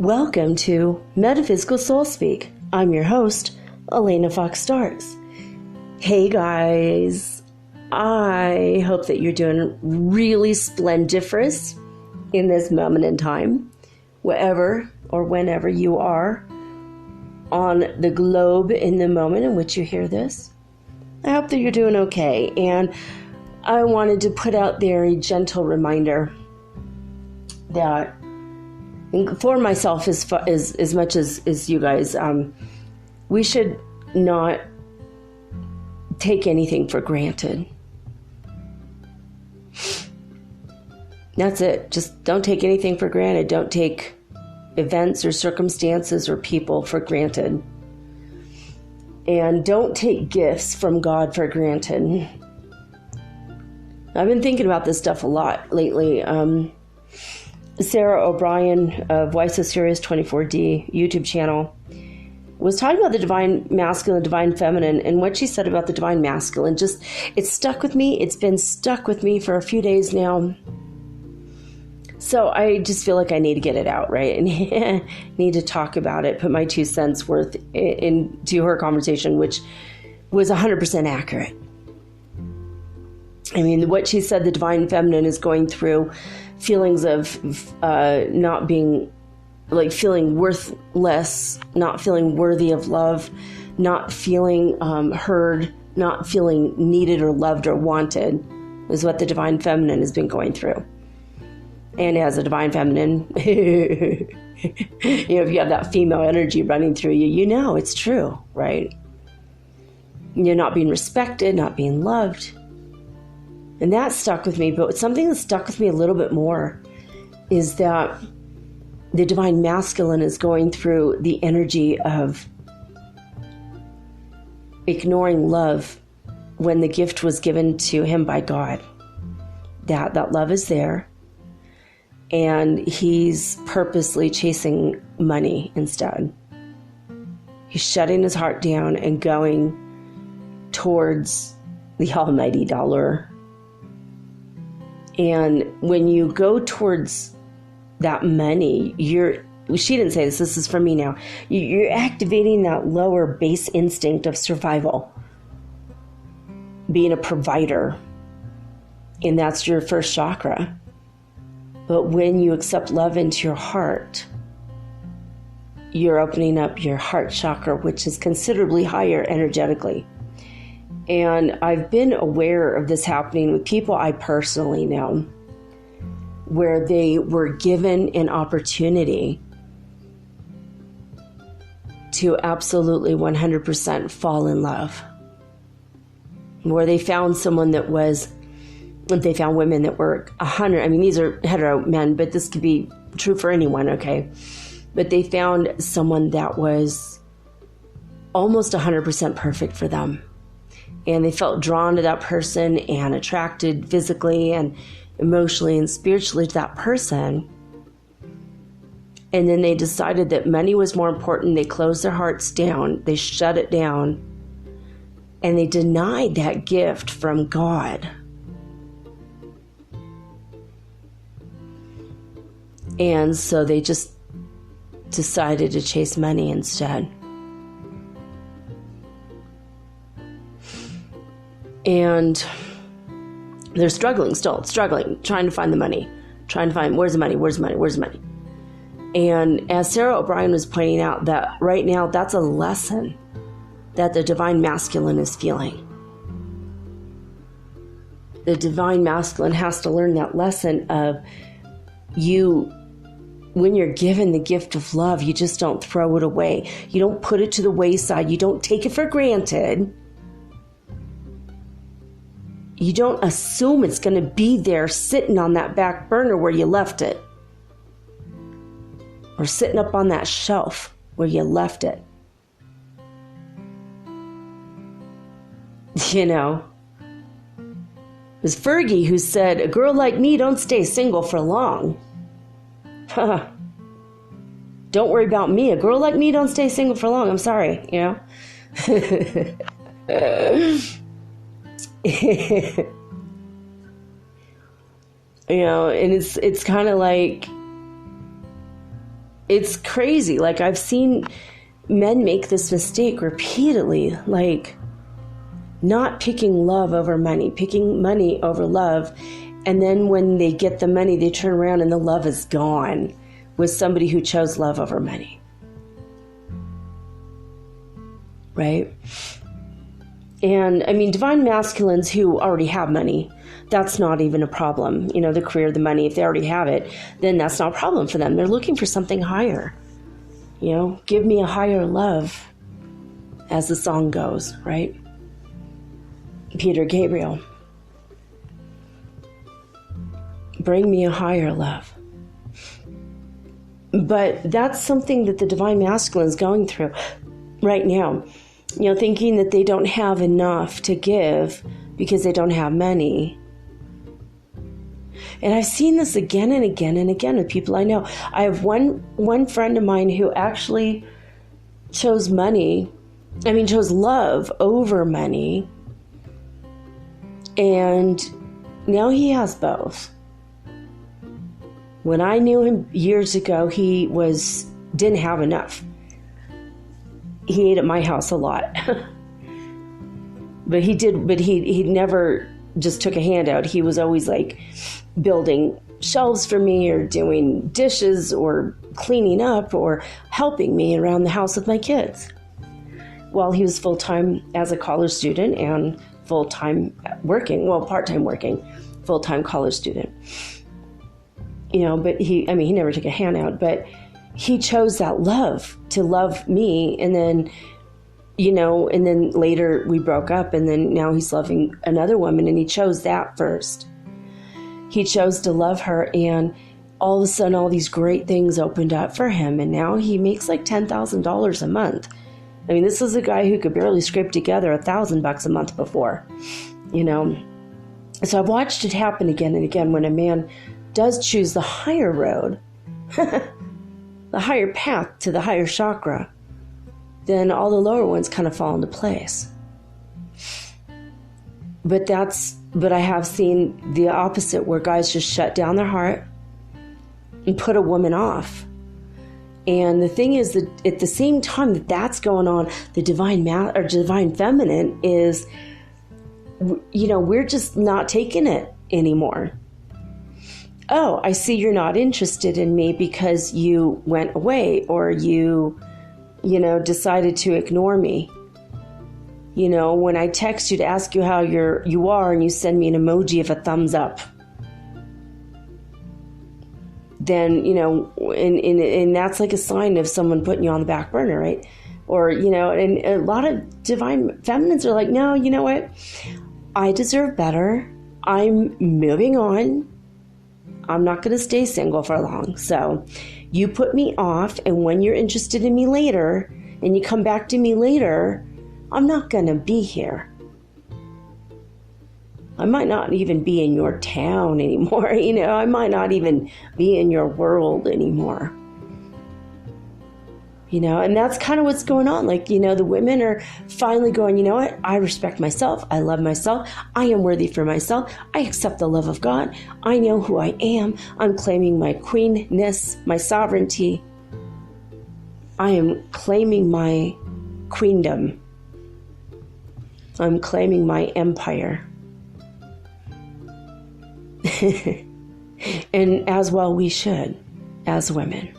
Welcome to Metaphysical Soul Speak. I'm your host, Elena Fox Starks. Hey guys, I hope that you're doing really splendiferous in this moment in time, wherever or whenever you are on the globe in the moment in which you hear this. I hope that you're doing okay, and I wanted to put out there a gentle reminder that for myself as much as you guys, we should not take anything for granted. That's it. Just don't take anything for granted. Don't take events or circumstances or people for granted. And don't take gifts from God for granted. I've been thinking about this stuff a lot lately. Sarah O'Brien of Why So Serious 24D YouTube channel was talking about the divine masculine, divine feminine, and what she said about the divine masculine. It stuck with me. It's been stuck with me for a few days now. So I just feel like I need to get it out, right? And need to talk about it, put my 2 cents worth into her conversation, which was 100% accurate. I mean, what she said, the divine feminine is going through feelings of not being, like feeling worthless, not feeling worthy of love, not feeling heard, not feeling needed or loved or wanted, is what the divine feminine has been going through. And as a divine feminine, if you have that female energy running through you, you know it's true, right? You're not being respected, not being loved. And that stuck with me, but something that stuck with me a little bit more is that the divine masculine is going through the energy of ignoring love when the gift was given to him by God. That love is there, and he's purposely chasing money instead. He's shutting his heart down and going towards the almighty dollar. And when you go towards that money, she didn't say this is for me now, you're activating that lower base instinct of survival, being a provider, and that's your first chakra. But when you accept love into your heart, you're opening up your heart chakra, which is considerably higher energetically. And I've been aware of this happening with people I personally know, where they were given an opportunity to absolutely 100% fall in love, where they found someone that was, they found women that were 100, I mean, these are hetero men, but this could be true for anyone, okay? But they found someone that was almost 100% perfect for them. And they felt drawn to that person and attracted physically and emotionally and spiritually to that person. And then they decided that money was more important. They closed their hearts down. They shut it down. And they denied that gift from God. And so they just decided to chase money instead. And they're struggling, trying to find the money, trying to find, where's the money? And as Sarah O'Brien was pointing out, that right now, that's a lesson that the divine masculine is feeling. The divine masculine has to learn that lesson of you when you're given the gift of love, you just don't throw it away. You don't put it to the wayside. You don't take it for granted. You don't assume it's going to be there sitting on that back burner where you left it. Or sitting up on that shelf where you left it. You know, it was Fergie who said, "A girl like me don't stay single for long." Don't worry about me. A girl like me don't stay single for long. I'm sorry, you know. You know, and it's kind of like, it's crazy. Like, I've seen men make this mistake repeatedly, like not picking love over money, picking money over love. And then when they get the money, they turn around and the love is gone with somebody who chose love over money. Right? And I mean, divine masculines who already have money, that's not even a problem. You know, the career, the money, if they already have it, then that's not a problem for them. They're looking for something higher. You know, give me a higher love, as the song goes, right? Peter Gabriel. Bring me a higher love. But that's something that the divine masculine is going through right now. You know, thinking that they don't have enough to give because they don't have money. And I've seen this again and again and again with people I know. I have one friend of mine who actually chose love over money. And now he has both. When I knew him years ago, he didn't have enough. He ate at my house a lot. But he never just took a handout. He was always like building shelves for me, or doing dishes, or cleaning up, or helping me around the house with my kids. While he was full-time as a college student and full-time working, well, part-time working, full-time college student. You know, but he never took a handout, but he chose that love, to love me. And then, you know, and then later we broke up, and then now he's loving another woman, and he chose that first. He chose to love her, and all of a sudden all these great things opened up for him, and now he makes like $10,000 a month. I mean, this is a guy who could barely scrape together $1,000 a month before, you know. So I've watched it happen again and again when a man does choose the higher road, the higher path to the higher chakra, then all the lower ones kind of fall into place. But I have seen the opposite, where guys just shut down their heart and put a woman off. And the thing is that at the same time that that's going on, the divine feminine is, you know, we're just not taking it anymore. Oh, I see you're not interested in me because you went away, or you decided to ignore me. You know, when I text you to ask you how you are, and you send me an emoji of a thumbs up, then, you know, and that's like a sign of someone putting you on the back burner, right? Or, you know, and a lot of divine feminines are like, no, you know what? I deserve better. I'm moving on. I'm not going to stay single for long. So you put me off, and when you're interested in me later, and you come back to me later, I'm not going to be here. I might not even be in your town anymore. You know, I might not even be in your world anymore. You know, and that's kind of what's going on. Like, you know, the women are finally going, you know what? I respect myself. I love myself. I am worthy for myself. I accept the love of God. I know who I am. I'm claiming my queenness, my sovereignty. I am claiming my queendom. I'm claiming my empire. And as well we should, as women.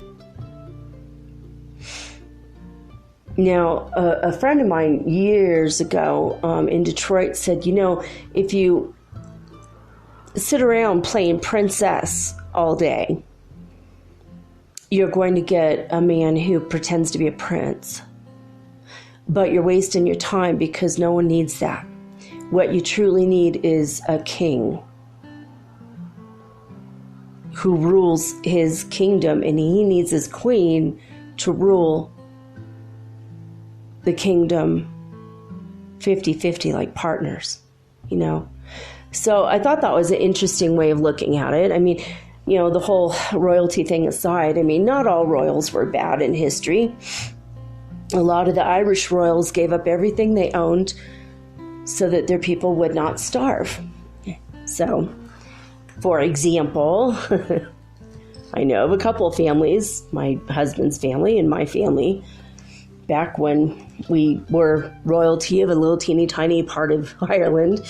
Now, a friend of mine years ago in Detroit said, you know, if you sit around playing princess all day, you're going to get a man who pretends to be a prince. But you're wasting your time because no one needs that. What you truly need is a king who rules his kingdom, and he needs his queen to rule the kingdom 50-50, like partners, you know. So I thought that was an interesting way of looking at it. I mean, you know, the whole royalty thing aside, I mean, not all royals were bad in history. A lot of the Irish royals gave up everything they owned so that their people would not starve. So, for example, I know of a couple of families, my husband's family and my family, back when we were royalty of a little teeny tiny part of Ireland,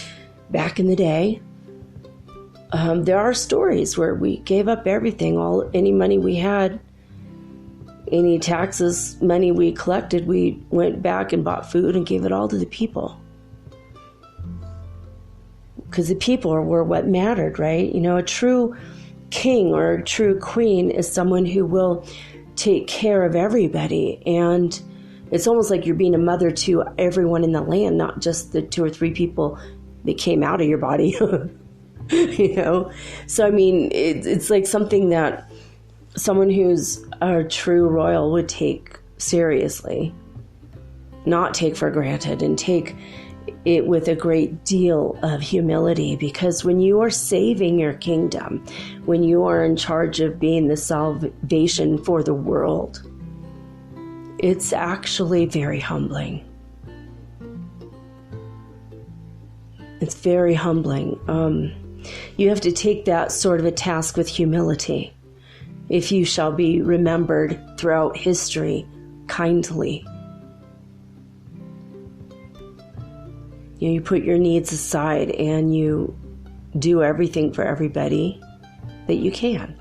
back in the day. There are stories where we gave up everything, any money we had, any taxes, money we collected, we went back and bought food and gave it all to the people. Because the people were what mattered, right? You know, a true king or a true queen is someone who will take care of everybody. And it's almost like you're being a mother to everyone in the land, not just the 2 or 3 people that came out of your body. You know? So, I mean, it's like something that someone who's a true royal would take seriously, not take for granted, and take it with a great deal of humility. Because when you are saving your kingdom, when you are in charge of being the salvation for the world, it's actually very humbling. It's very humbling. You have to take that sort of a task with humility. If you shall be remembered throughout history kindly. You know, you put your needs aside and you do everything for everybody that you can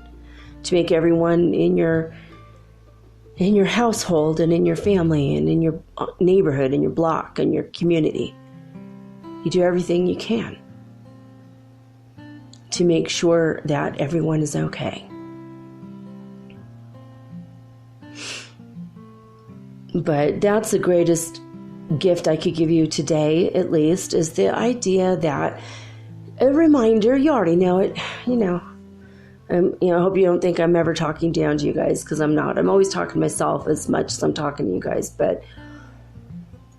to make everyone in your household and in your family and in your neighborhood and your block and your community. You do everything you can to make sure that everyone is okay. But that's the greatest gift I could give you today, at least, is the idea that a reminder, you already know it, you know. I hope you don't think I'm ever talking down to you guys, because I'm not. I'm always talking to myself as much as I'm talking to you guys. But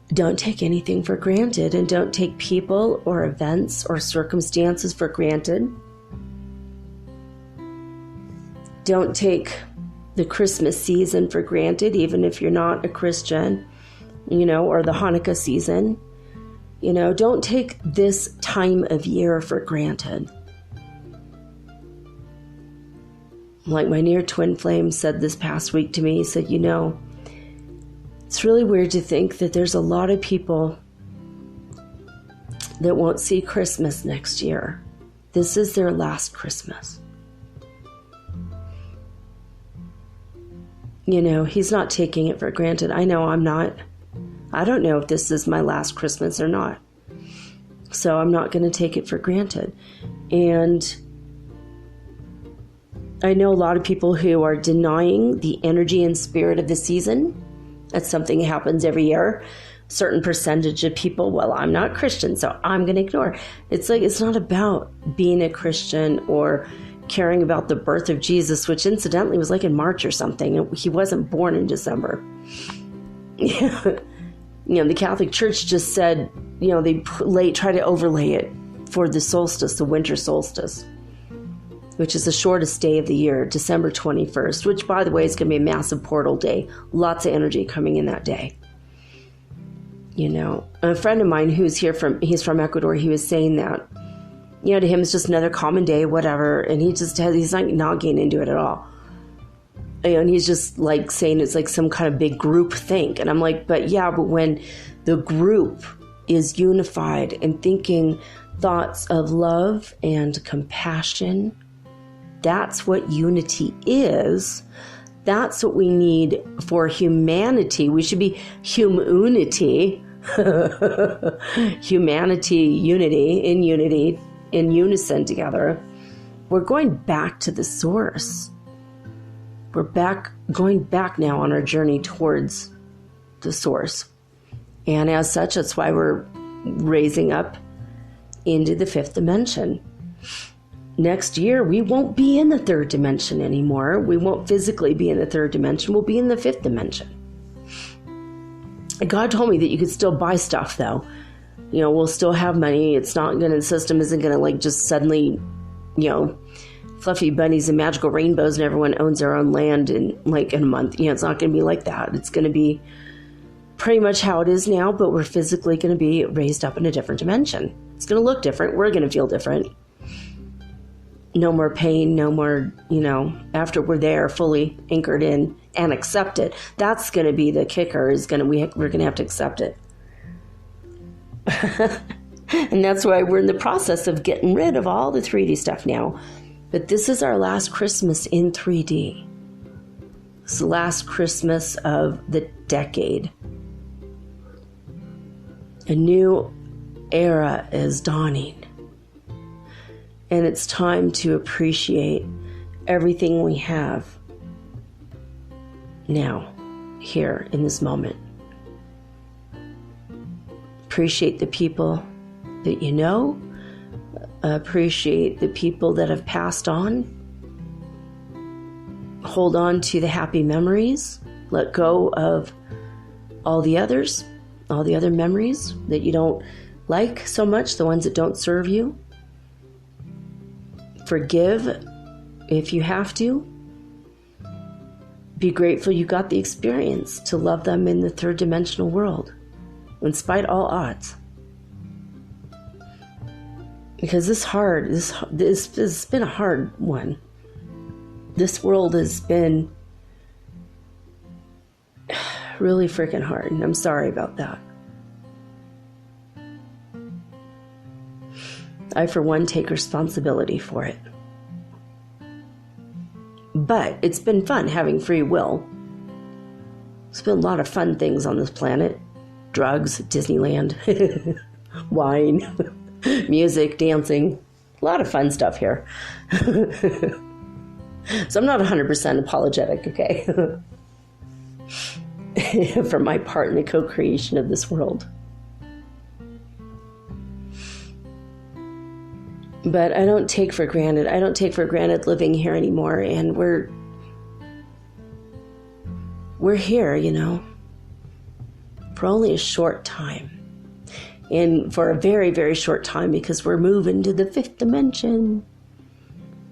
don't take anything for granted, and don't take people or events or circumstances for granted. Don't take the Christmas season for granted, even if you're not a Christian, you know, or the Hanukkah season. You know, don't take this time of year for granted. Like my near twin flame said this past week to me, he said, you know, it's really weird to think that there's a lot of people that won't see Christmas next year. This is their last Christmas. You know, he's not taking it for granted. I know I'm not. I don't know if this is my last Christmas or not. So I'm not going to take it for granted. And I know a lot of people who are denying the energy and spirit of the season. That's something that happens every year. A certain percentage of people, well, I'm not Christian, so I'm going to ignore. It's like, it's not about being a Christian or caring about the birth of Jesus, which incidentally was like in March or something. He wasn't born in December. You know, the Catholic Church just said, you know, they try to overlay it for the solstice, the winter solstice, which is the shortest day of the year, December 21st, which, by the way, is going to be a massive portal day. Lots of energy coming in that day. You know, a friend of mine he's from Ecuador, he was saying that, you know, to him it's just another common day, whatever, and he's not getting into it at all. You know, and he's just like saying it's like some kind of big group think. And I'm like, but when the group is unified and thinking thoughts of love and compassion, that's what unity is. That's what we need for humanity. We should be humanity. Humanity, unity, in unison together. We're going back to the source. We're going back now on our journey towards the source. And as such, that's why we're raising up into the fifth dimension. Next year, we won't be in the third dimension anymore. We won't physically be in the third dimension. We'll be in the fifth dimension. God told me that you could still buy stuff, though. We'll still have money. The system isn't going to just suddenly, fluffy bunnies and magical rainbows and everyone owns their own land in a month. It's not going to be like that. It's going to be pretty much how it is now, but we're physically going to be raised up in a different dimension. It's going to look different. We're going to feel different. No more pain, no more, after we're there fully anchored in and accepted. That's going to be the kicker, we're going to have to accept it. And that's why we're in the process of getting rid of all the 3D stuff now. But this is our last Christmas in 3D. It's the last Christmas of the decade. A new era is dawning. And it's time to appreciate everything we have now, here, in this moment. Appreciate the people that you know. Appreciate the people that have passed on. Hold on to the happy memories. Let go of all the other memories that you don't like so much, the ones that don't serve you. Forgive if you have to. Be grateful you got the experience to love them in the third dimensional world, in spite of all odds. Because this has been a hard one. This world has been really freaking hard, and I'm sorry about that. I, for one, take responsibility for it. But it's been fun having free will. There's been a lot of fun things on this planet. Drugs, Disneyland, wine, music, dancing. A lot of fun stuff here. So I'm not 100% apologetic, okay? For my part in the co-creation of this world. But I don't take for granted. I don't take for granted living here anymore. And we're here, for only a short time. And for a very, very short time, because we're moving to the fifth dimension.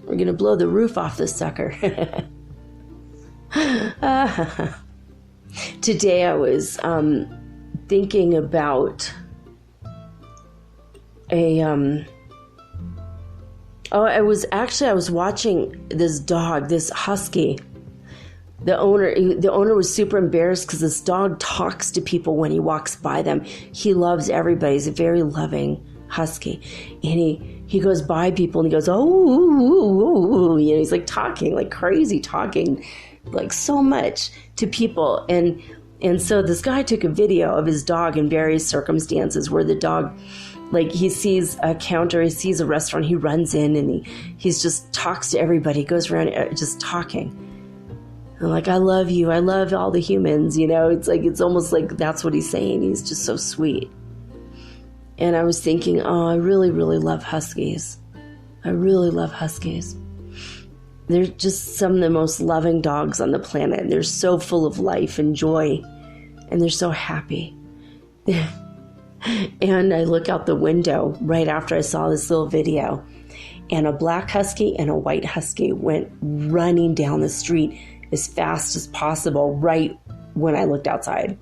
We're going to blow the roof off this sucker. Today I was thinking about I was watching this dog, this husky. The owner was super embarrassed because this dog talks to people when he walks by them. He loves everybody. He's a very loving husky. And he goes by people and he goes, oh, he's like talking, like crazy talking, like so much to people. And so this guy took a video of his dog in various circumstances where the dog, like he sees a counter, he sees a restaurant, he runs in and he's just talks to everybody, he goes around just talking. And like, I love you, I love all the humans, it's almost like that's what he's saying. He's just so sweet. And I was thinking, I really, really love huskies. I really love huskies. They're just some of the most loving dogs on the planet. They're so full of life and joy, and they're so happy. And I look out the window right after I saw this little video, and a black husky and a white husky went running down the street as fast as possible right when I looked outside.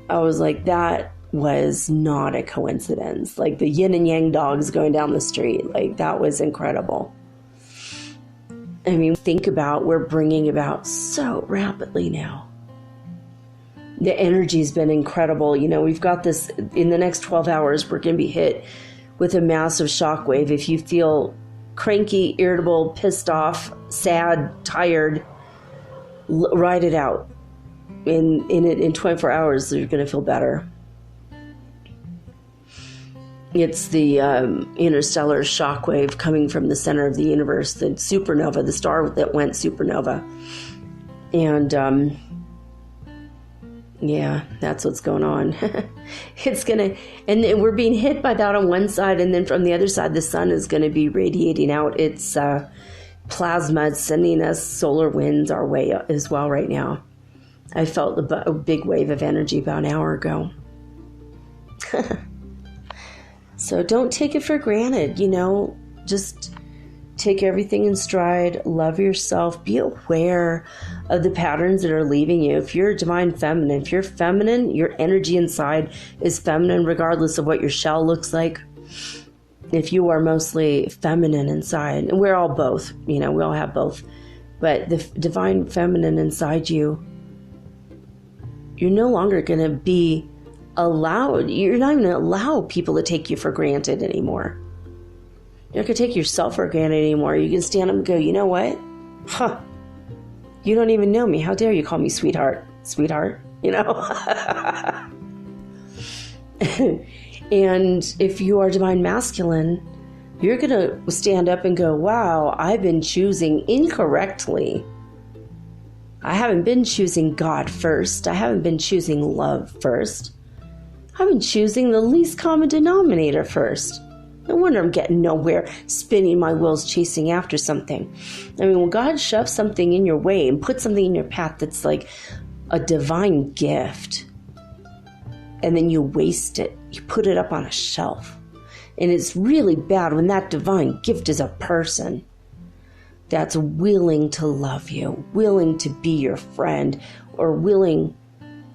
I was like, that was not a coincidence. Like the yin and yang dogs going down the street, like that was incredible. I mean, think about, we're bringing about so rapidly now. The energy's been incredible. We've got this, in the next 12 hours, we're going to be hit with a massive shockwave. If you feel cranky, irritable, pissed off, sad, tired, ride it out. In 24 hours, you're going to feel better. It's the interstellar shockwave coming from the center of the universe, the supernova, the star that went supernova. And, yeah, that's what's going on. And we're being hit by that on one side, and then from the other side, the sun is going to be radiating out its plasma. It's sending us solar winds our way as well right now. I felt a big wave of energy about an hour ago. So don't take it for granted, just take everything in stride, love yourself, be aware of the patterns that are leaving you. If you're a divine feminine, if you're feminine, your energy inside is feminine regardless of what your shell looks like. If you are mostly feminine inside, and we're all both, we all have both, but the divine feminine inside you, you're no longer going to be allowed, you're not even going to allow people to take you for granted anymore. You're not going to take yourself for granted anymore. You can stand up and go, you know what? You don't even know me. How dare you call me sweetheart? Sweetheart, And if you are divine masculine, you're going to stand up and go, wow, I've been choosing incorrectly. I haven't been choosing God first. I haven't been choosing love first. I've been choosing the least common denominator first. No wonder I'm getting nowhere, spinning my wheels, chasing after something. I mean, when God shoves something in your way and puts something in your path that's like a divine gift, and then you waste it, you put it up on a shelf. And it's really bad when that divine gift is a person that's willing to love you, willing to be your friend, or willing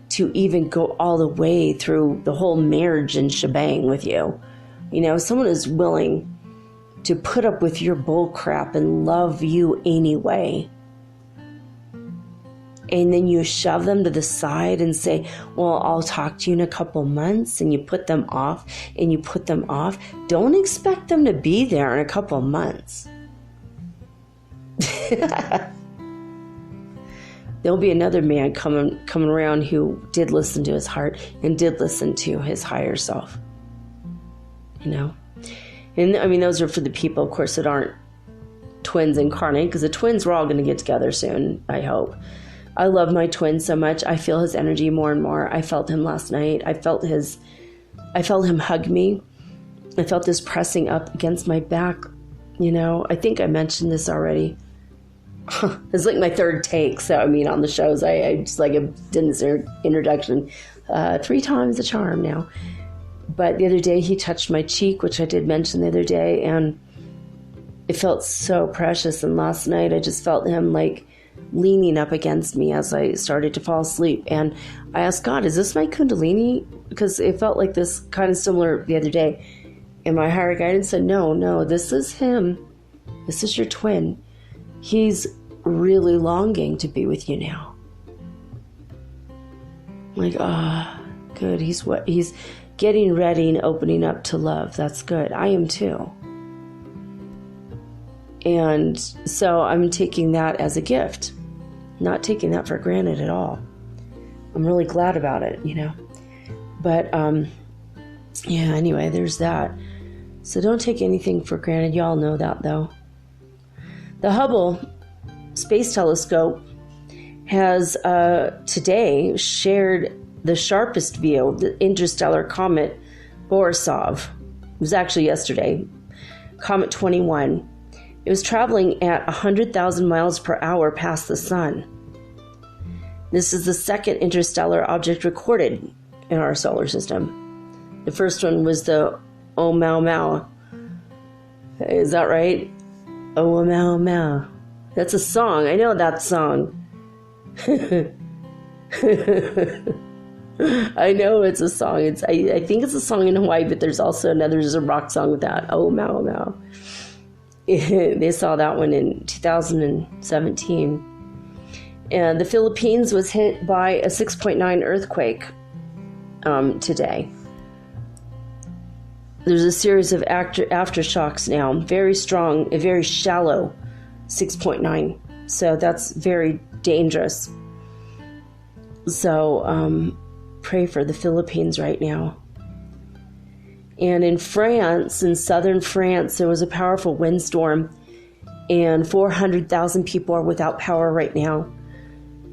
to even go all the way through the whole marriage and shebang with you. Someone is willing to put up with your bull crap and love you anyway. And then you shove them to the side and say, well, I'll talk to you in a couple months, and you put them off and you put them off. Don't expect them to be there in a couple months. There'll be another man coming around who did listen to his heart and did listen to his higher self. And I mean, those are for the people, of course, that aren't twins incarnate, because the twins, we're all going to get together soon, I hope. I love my twin so much. I feel his energy more and more. I felt him last night. I felt him hug me. I felt this pressing up against my back. I think I mentioned this already. It's like my third take. So, on the shows, I just did this introduction 3 times the charm now. But the other day he touched my cheek, which I did mention the other day, and it felt so precious. And last night I just felt him leaning up against me as I started to fall asleep. And I asked God, is this my Kundalini? Because it felt like this kind of similar the other day. And my higher guidance said, no, this is him. This is your twin. He's really longing to be with you now. Good. He's getting ready and opening up to love. That's good. I am too. And so I'm taking that as a gift, not taking that for granted at all. I'm really glad about it, But, anyway, there's that. So don't take anything for granted. Y'all know that, though. The Hubble Space Telescope has today shared the sharpest view of the interstellar comet Borisov. It was actually yesterday. Comet 21. It was traveling at 100,000 miles per hour past the sun. This is the second interstellar object recorded in our solar system. The first one was the Oumuamua. Is that right? Oumuamua. That's a song. I know that song. I know it's a song. I think it's a song in Hawaii, but there's a rock song with that. Oumuamua. They saw that one in 2017. And the Philippines was hit by a 6.9 earthquake today. There's a series of aftershocks now. Very strong, a very shallow 6.9. So that's very dangerous. So pray for the Philippines right now. And in France, in southern France, there was a powerful windstorm, and 400,000 people are without power right now.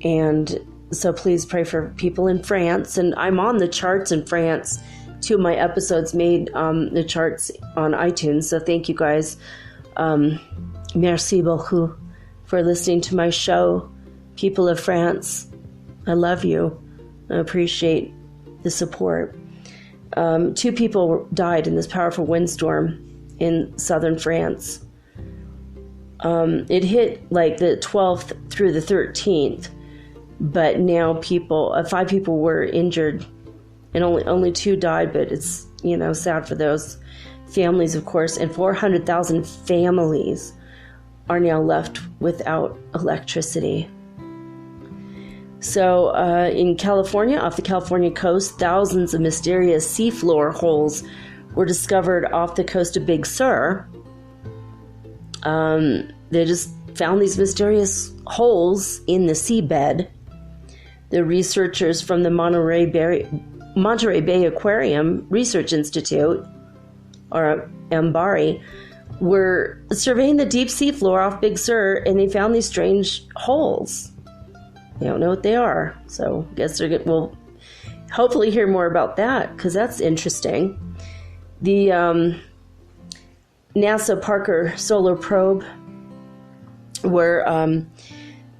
And so please pray for people in France. And I'm on the charts in France. 2 of my episodes made the charts on iTunes. So thank you guys. Merci beaucoup for listening to my show. People of France, I love you. I appreciate the support. 2 people died in this powerful windstorm in southern France. It hit like the 12th through the 13th, but now 5 people were injured, and only 2 died. But it's sad for those families, of course. And 400,000 families are now left without electricity. So in California, off the California coast, thousands of mysterious seafloor holes were discovered off the coast of Big Sur. They just found these mysterious holes in the seabed. The researchers from the Monterey Bay Aquarium Research Institute, or MBARI, were surveying the deep sea floor off Big Sur, and they found these strange holes. They don't know what they are, so I guess we'll hopefully hear more about that, because that's interesting. The NASA Parker Solar Probe, where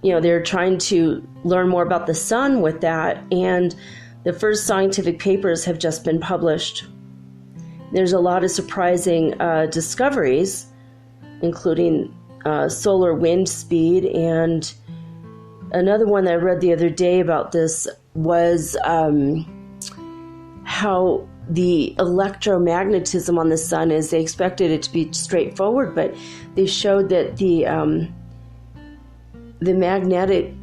they're trying to learn more about the sun with that, and the first scientific papers have just been published. There's a lot of surprising discoveries, including solar wind speed. And another one that I read the other day about this was how the electromagnetism on the sun is. They expected it to be straightforward, but they showed that the magnetic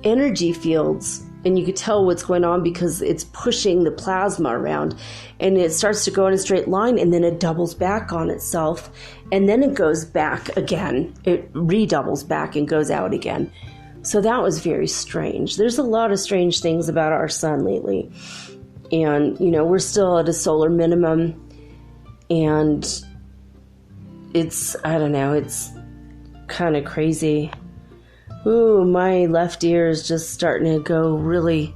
energy fields, and you could tell what's going on because it's pushing the plasma around, and it starts to go in a straight line, and then it doubles back on itself, and then it goes back again. It redoubles back and goes out again. So that was very strange. There's a lot of strange things about our sun lately. And, we're still at a solar minimum, and it's kind of crazy. Ooh, my left ear is just starting to go really,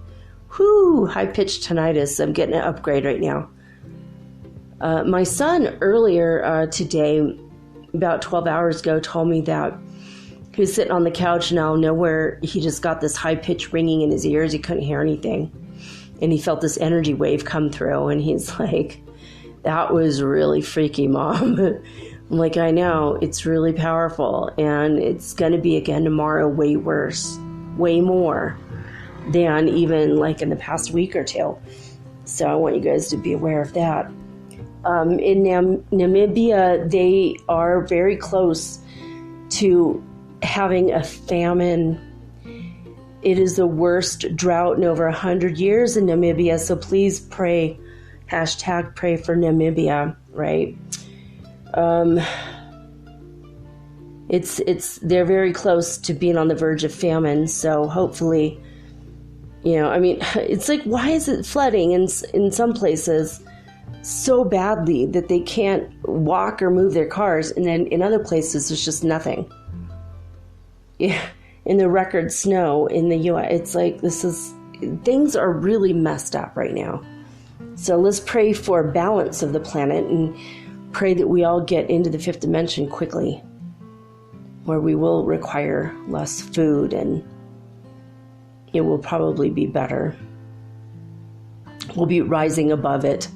high-pitched tinnitus. I'm getting an upgrade right now. My son earlier today, about 12 hours ago, told me that he was sitting on the couch, and out of nowhere, he just got this high-pitched ringing in his ears. He couldn't hear anything. And he felt this energy wave come through, and he's like, that was really freaky, Mom. I'm like, I know, it's really powerful, and it's going to be again tomorrow way worse, way more than even like in the past week or 2. So I want you guys to be aware of that. In Namibia, they are very close to having a famine. It is the worst drought in over 100 years in Namibia, so please pray, #pray for Namibia, right? They're very close to being on the verge of famine, so hopefully, it's like, why is it flooding in some places so badly that they can't walk or move their cars, and then in other places there's just nothing? Yeah. In the record snow in the U.S., it's like things are really messed up right now. So let's pray for balance of the planet and pray that we all get into the 5th dimension quickly, where we will require less food and it will probably be better. We'll be rising above it.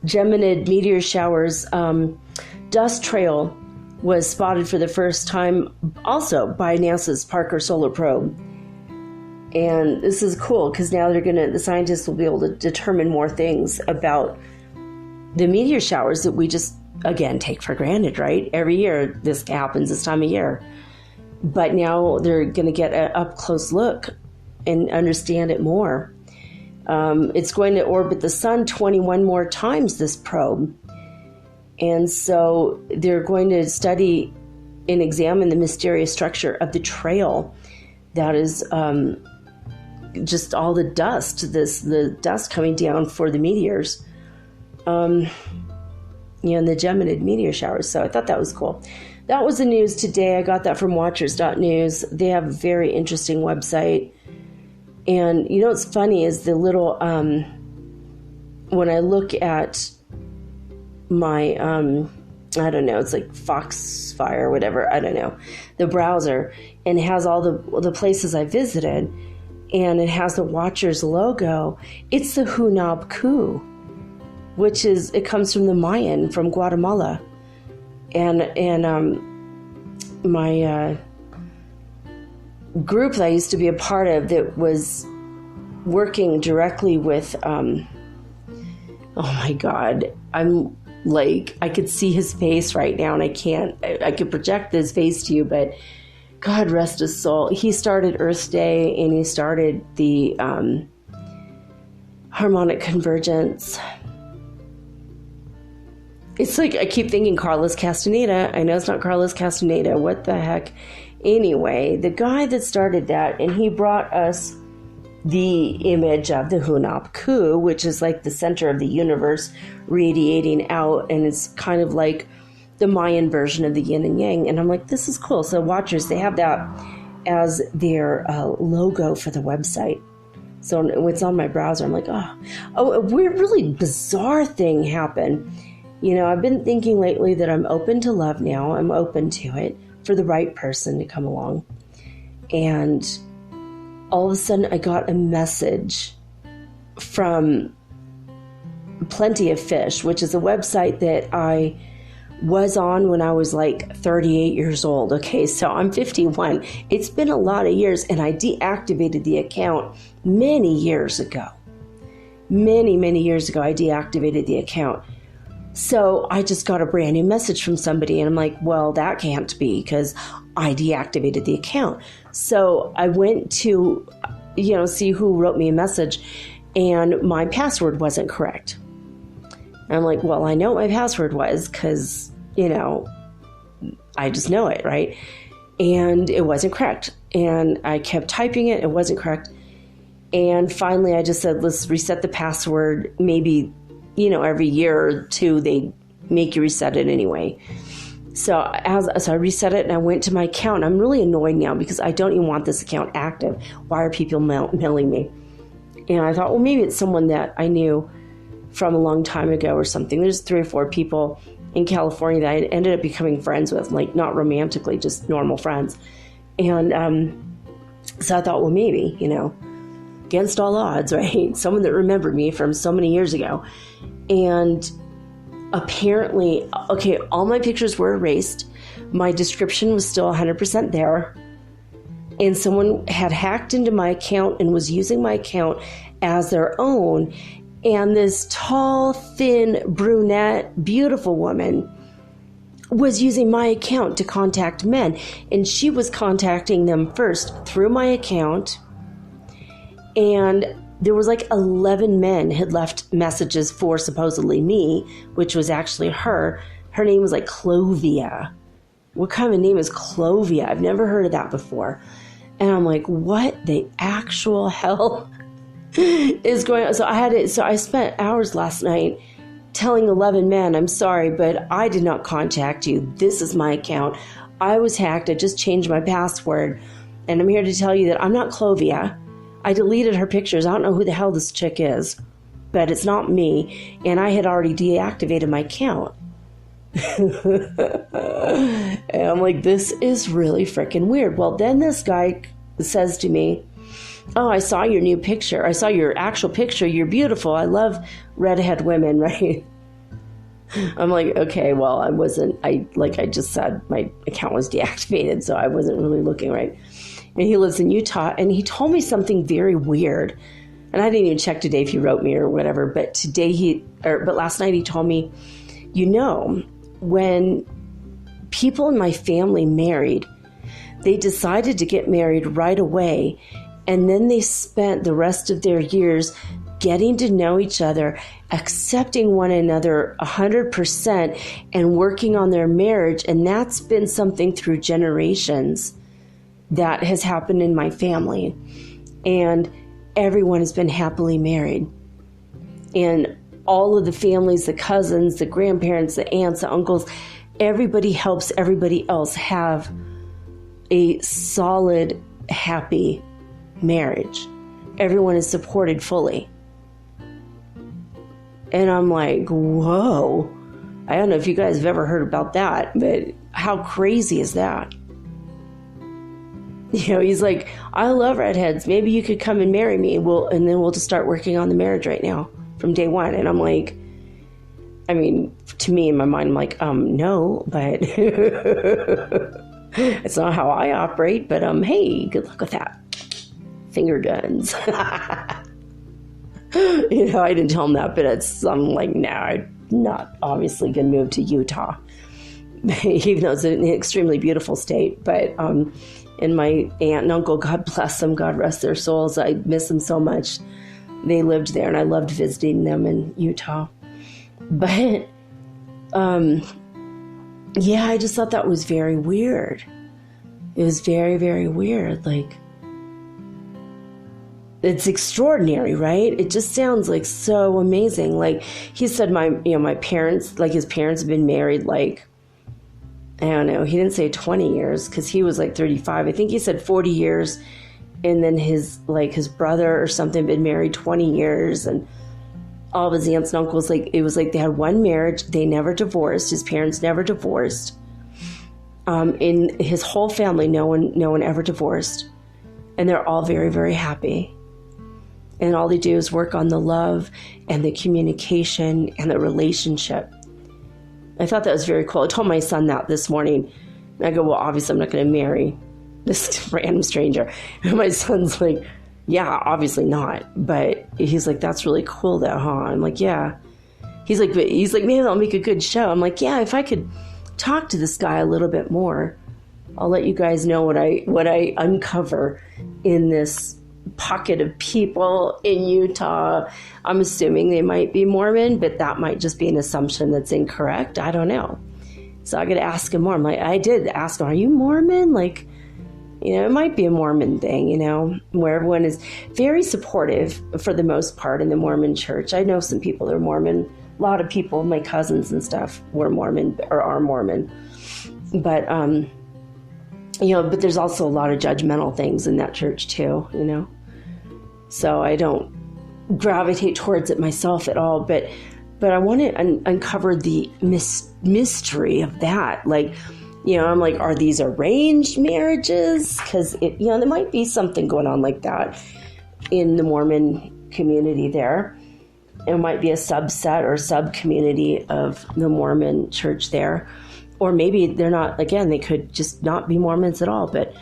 Geminid meteor showers, dust trail was spotted for the first time also by NASA's Parker Solar Probe. And this is cool because now the scientists will be able to determine more things about the meteor showers that we just, again, take for granted, right? Every year this happens this time of year. But now they're going to get an up-close look and understand it more. It's going to orbit the sun 21 more times, this probe. And so they're going to study and examine the mysterious structure of the trail that is just all the dust, the dust coming down for the meteors, and the Geminid meteor showers. So I thought that was cool. that was the news today. I got that from watchers.news. They have a very interesting website. And you know what's funny is the little, when I look at my, I don't know, it's like Foxfire or whatever, I don't know, the browser, and it has all the places I visited, and it has the Watchers logo. It's the Hunab Ku, which it comes from the Mayan, from Guatemala. And my group that I used to be a part of that was working directly with, oh my God, I'm like, I could see his face right now, and I could project his face to you, but God rest his soul. He started Earth Day, and he started the harmonic convergence. It's like, I keep thinking Carlos Castaneda. I know it's not Carlos Castaneda. What the heck? Anyway, the guy that started that, and he brought us the image of the Hunab Ku, which is like the center of the universe radiating out, and it's kind of like the Mayan version of the yin and yang. And I'm like, this is cool. So Watchers, they have that as their logo for the website. So it's on my browser. I'm like, oh, a weird, really bizarre thing happened. You know, I've been thinking lately that I'm open to love now. I'm open to it for the right person to come along. And all of a sudden I got a message from Plenty of Fish, which is a website that I was on when I was like 38 years old. Okay, so I'm 51. It's been a lot of years, and I deactivated the account many years ago. Many years ago, I deactivated the account. So I just got a brand new message from somebody, and I'm like, well, that can't be because I deactivated the account. So I went to, see who wrote me a message, and my password wasn't correct. And I'm like, well, I know what my password was because, I just know it, right? And it wasn't correct. And I kept typing it. It wasn't correct. And finally, I just said, let's reset the password. Maybe every year or two, they make you reset it anyway. So I reset it, and I went to my account. I'm really annoyed now because I don't even want this account active. Why are people mailing me? And I thought, well, maybe it's someone that I knew from a long time ago or something. There's 3 or 4 people in California that I ended up becoming friends with, like not romantically, just normal friends. And so I thought, well, maybe, against all odds, right? Someone that remembered me from so many years ago. And apparently, okay, all my pictures were erased. My description was still 100% there. And someone had hacked into my account and was using my account as their own. And this tall, thin, brunette, beautiful woman was using my account to contact men. And she was contacting them first through my account. And there was like 11 men had left messages for supposedly me, which was actually her. Her name was like Clovia. What kind of a name is Clovia? I've never heard of that before. And I'm like, what the actual hell is going on? So I spent hours last night telling 11 men, I'm sorry, but I did not contact you. This is my account. I was hacked. I just changed my password. And I'm here to tell you that I'm not Clovia. I deleted her pictures. I don't know who the hell this chick is, but it's not me. And I had already deactivated my account. And I'm like, this is really freaking weird. Well, then this guy says to me, oh, I saw your new picture. I saw your actual picture. You're beautiful. I love redhead women, right? I'm like, okay, well, like I just said, my account was deactivated, so I wasn't really looking right. And he lives in Utah, and he told me something very weird. And I didn't even check today if he wrote me or whatever, but but last night he told me, when people in my family married, they decided to get married right away, and then they spent the rest of their years getting to know each other, accepting one another 100%, and working on their marriage. And that's been something through generations that has happened in my family. And everyone has been happily married. And all of the families, the cousins, the grandparents, the aunts, the uncles, everybody helps everybody else have a solid, happy marriage. Everyone is supported fully. And I'm like, whoa. I don't know if you guys have ever heard about that, but how crazy is that? You know, he's like, I love redheads. Maybe you could come and marry me. And then we'll just start working on the marriage right now from day one. And I'm like, I mean, to me in my mind, I'm like, no, but it's not how I operate. But hey, good luck with that. Finger guns. You know, I didn't tell him that, but I'm like, no, I'm not obviously going to move to Utah, even though it's an extremely beautiful state. But and my aunt and uncle, God bless them, God rest their souls, I miss them so much. They lived there, and I loved visiting them in Utah. But yeah, I just thought that was very weird. It was very, very weird. Like, it's extraordinary, right? It just sounds like so amazing. Like, he said my parents, like his parents have been married, like, I don't know, he didn't say 20 years because he was like 35. I think he said 40 years. And then his brother or something been married 20 years. And all of his aunts and uncles, like, it was like they had one marriage. They never divorced. His parents never divorced. In his whole family, no one ever divorced. And they're all very, very happy. And all they do is work on the love and the communication and the relationship. I thought that was very cool. I told my son that this morning. And I go, well, obviously I'm not going to marry this random stranger. And my son's like, yeah, obviously not. But he's like, that's really cool though, huh? I'm like, yeah. He's like, maybe that'll make a good show. I'm like, yeah, if I could talk to this guy a little bit more, I'll let you guys know what I uncover in this pocket of people in Utah. I'm assuming they might be Mormon, but that might just be an assumption that's incorrect. I don't know. So I got to ask him more. I'm like, I did ask him, are you Mormon? Like, you know, it might be a Mormon thing, you know, where everyone is very supportive for the most part in the Mormon church. I know some people that are Mormon. A lot of people, my cousins and stuff, were Mormon or are Mormon. But, you know, but there's also a lot of judgmental things in that church too, you know. So I don't gravitate towards it myself at all. But I want to uncover the mystery of that. Like, you know, I'm like, are these arranged marriages? Because, you know, there might be something going on like that in the Mormon community there. It might be a subset or sub-community of the Mormon church there. Or maybe they're not, again, they could just not be Mormons at all. But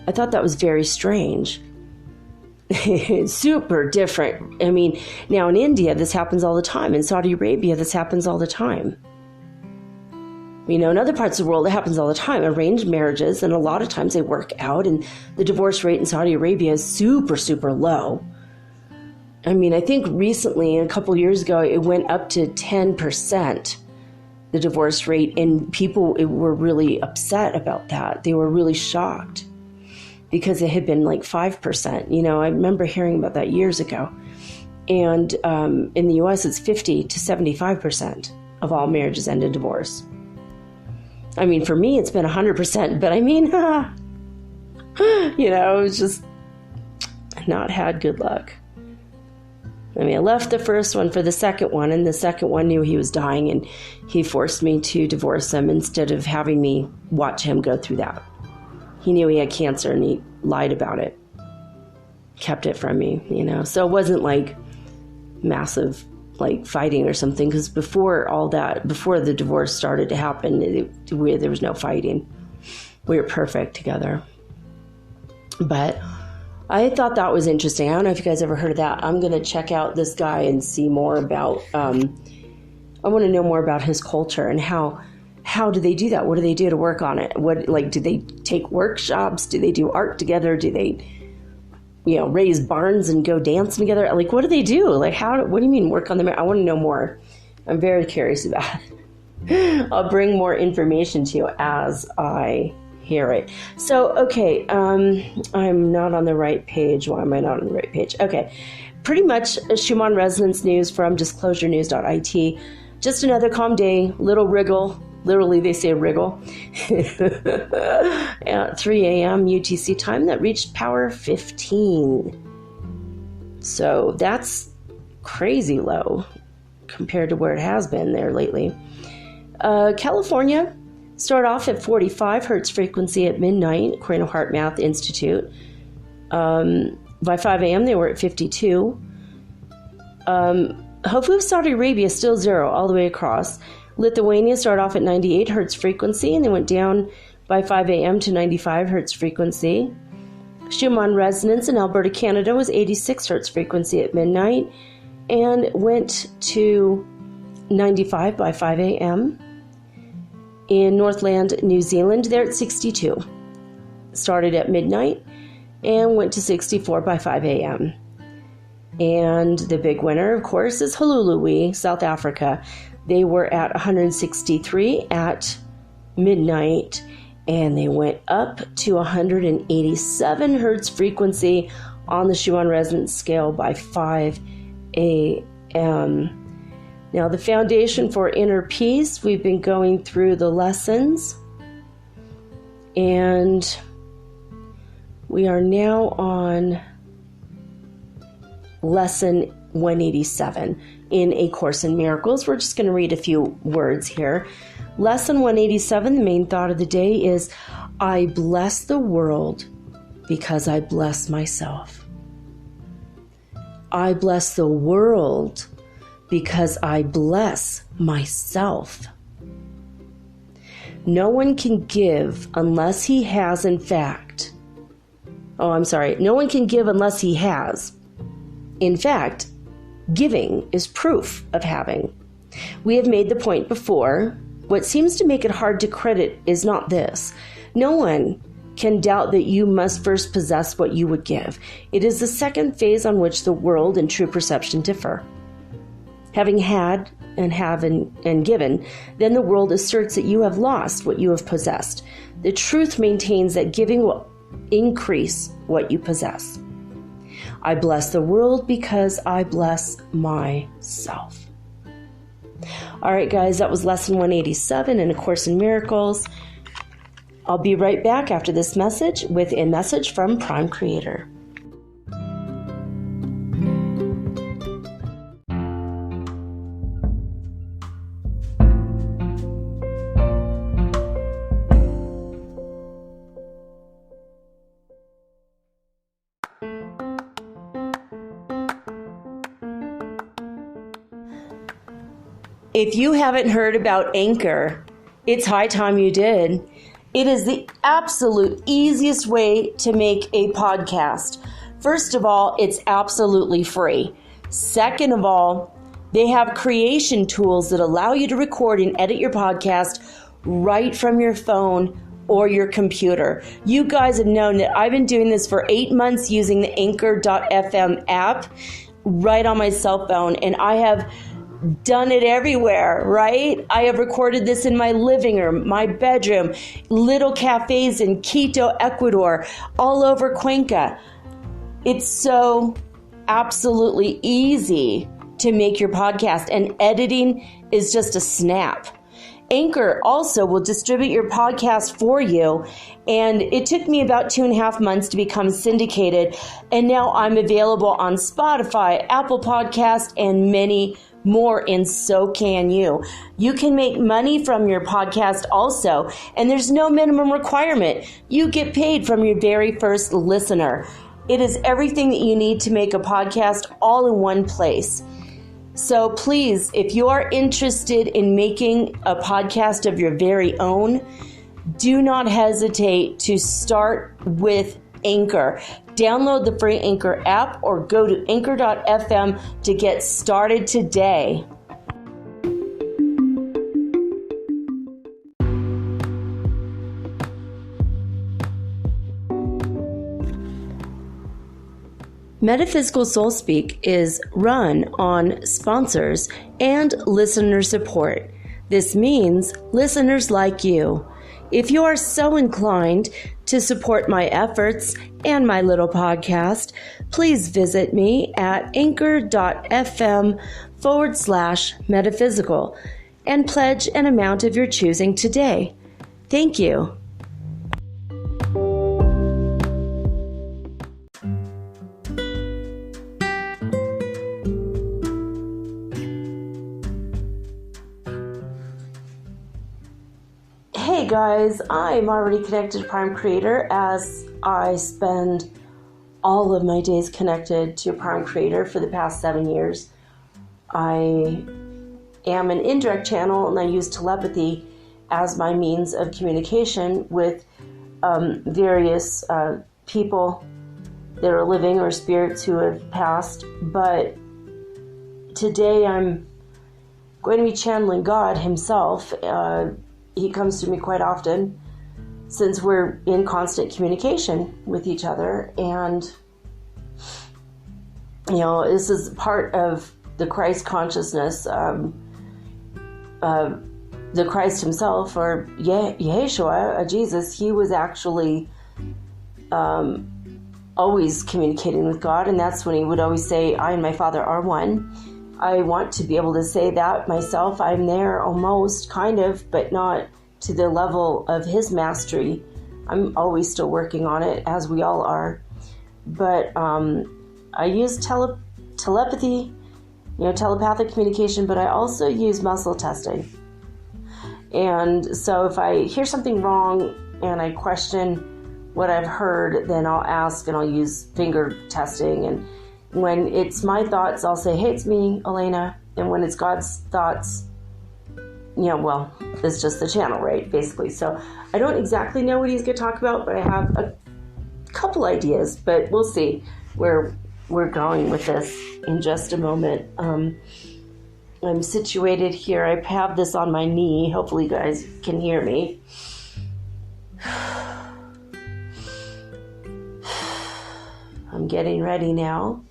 I thought that was very strange. Super different. I mean, now in India, this happens all the time. In Saudi Arabia, this happens all the time. You know, in other parts of the world, it happens all the time. Arranged marriages, and a lot of times they work out, and the divorce rate in Saudi Arabia is super, super low. I mean, I think recently, a couple years ago, it went up to 10%, the divorce rate, and people were really upset about that. They were really shocked because it had been like 5%. You know, I remember hearing about that years ago. And in the U.S., it's 50 to 75% of all marriages end in divorce. I mean, for me, it's been 100%, but I mean, you know, it's just not had good luck. I mean, I left the first one for the second one, and the second one knew he was dying, and he forced me to divorce him instead of having me watch him go through that. He knew he had cancer, and he lied about it, kept it from me, you know. So it wasn't like massive, like, fighting or something, because before all that, before the divorce started to happen, there was no fighting. We were perfect together. But I thought that was interesting. I don't know if you guys ever heard of that. I'm going to check out this guy and see more about, I want to know more about his culture and how do they do that? What do they do to work on it? What, like, do they take workshops? Do they do art together? Do they, you know, raise barns and go dancing together? Like, what do they do? Like, what do you mean work on the marriage? I want to know more. I'm very curious about it. I'll bring more information to you as I hear it. So, okay, I'm not on the right page. Why am I not on the right page? Okay, pretty much Schumann resonance news from disclosurenews.it. Just another calm day, little wriggle, Literally, they say wriggle. At 3 a.m. UTC time, that reached power 15. So that's crazy low compared to where it has been there lately. California started off at 45 hertz frequency at midnight, according to Heart Math Institute. By 5 a.m., they were at 52. Hopefully, Saudi Arabia still 0 all the way across. Lithuania started off at 98 hertz frequency, and they went down by 5 a.m. to 95 hertz frequency. Schumann resonance in Alberta, Canada was 86 hertz frequency at midnight and went to 95 by 5 a.m. In Northland, New Zealand, they're at 62. Started at midnight and went to 64 by 5 a.m. And the big winner, of course, is Hululuwe, South Africa. They were at 163 at midnight, and they went up to 187 hertz frequency on the Schumann resonance scale by 5 a.m. Now, the foundation for inner peace, we've been going through the lessons, and we are now on lesson 187 in A Course in Miracles. We're just going to read a few words here. Lesson 187, the main thought of the day is, I bless the world because I bless myself. I bless the world because I bless myself. No one can give unless he has, in fact. No one can give unless he has. In fact, giving is proof of having. We have made the point before. What seems to make it hard to credit is not this. No one can doubt that you must first possess what you would give. It is the second phase on which the world and true perception differ. Having had and given, then the world asserts that you have lost what you have possessed. The truth maintains that giving will increase what you possess. I bless the world because I bless myself. All right, guys, that was lesson 187 in A Course in Miracles. I'll be right back after this message with a message from Prime Creator. If you haven't heard about Anchor, it's high time you did. It is the absolute easiest way to make a podcast. First of all, it's absolutely free. Second of all, they have creation tools that allow you to record and edit your podcast right from your phone or your computer. You guys have known that I've been doing this for 8 months using the Anchor.fm app right on my cell phone, and I have done it everywhere, right? I have recorded this in my living room, my bedroom, little cafes in Quito, Ecuador, all over Cuenca. It's so absolutely easy to make your podcast, and editing is just a snap. Anchor also will distribute your podcast for you, and it took me about 2.5 months to become syndicated, and now I'm available on Spotify, Apple Podcast, and many more, and so can you. You can make money from your podcast also, and there's no minimum requirement. You get paid from your very first listener. It is everything that you need to make a podcast all in one place. So please, if you are interested in making a podcast of your very own, do not hesitate to start with Anchor. Download the free Anchor app or go to anchor.fm to get started today. Metaphysical Soul Speak is run on sponsors and listener support. This means listeners like you. If you are so inclined to support my efforts and my little podcast, please visit me at anchor.fm/metaphysical. and pledge an amount of your choosing today. Thank you. Hey guys, I'm already connected to Prime Creator as I spend all of my days connected to Prime Creator for the past 7 years. I am an indirect channel and I use telepathy as my means of communication with various people that are living or spirits who have passed. But today I'm going to be channeling God himself. He comes to me quite often since we're in constant communication with each other. And, this is part of the Christ consciousness, the Christ himself, or Yeshua, Jesus. He was actually always communicating with God, and that's when he would always say, I and my Father are one. I want to be able to say that myself. I'm there almost, kind of, but not to the level of his mastery. I'm always still working on it, as we all are. But I use telepathy, telepathic communication, but I also use muscle testing. And so if I hear something wrong and I question what I've heard, then I'll ask and I'll use finger testing. And when it's my thoughts, I'll say, hey, it's me, Elena. And when it's God's thoughts, it's just the channel, right? Basically. So I don't exactly know what he's going to talk about, but I have a couple ideas, but we'll see where we're going with this in just a moment. I'm situated here. I have this on my knee. Hopefully you guys can hear me. I'm getting ready now.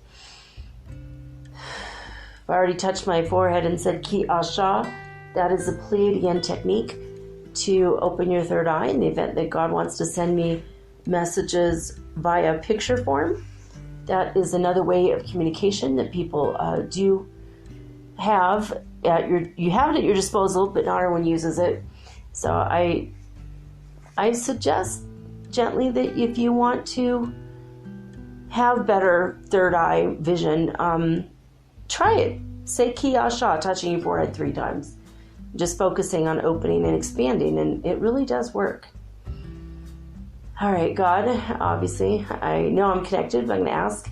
I've already touched my forehead and said Ki Asha. That is a Pleiadian technique to open your third eye in the event that God wants to send me messages via picture form. That is another way of communication that people do have you have it at your disposal, but not everyone uses it. So I suggest gently that if you want to have better third eye vision, try it. Say Ki Asha, touching your forehead 3 times. Just focusing on opening and expanding, and it really does work. All right, God, obviously, I know I'm connected, but I'm going to ask,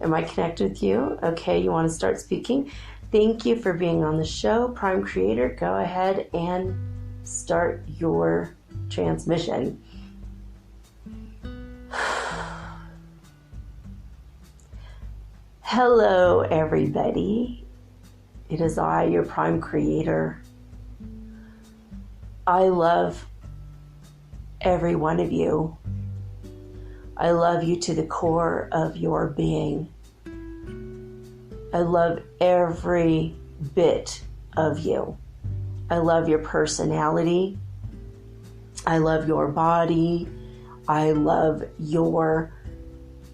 am I connected with you? Okay, you want to start speaking? Thank you for being on the show. Prime Creator, go ahead and start your transmission. Hello, everybody. It is I, your Prime Creator. I love every one of you. I love you to the core of your being. I love every bit of you. I love your personality. I love your body. I love your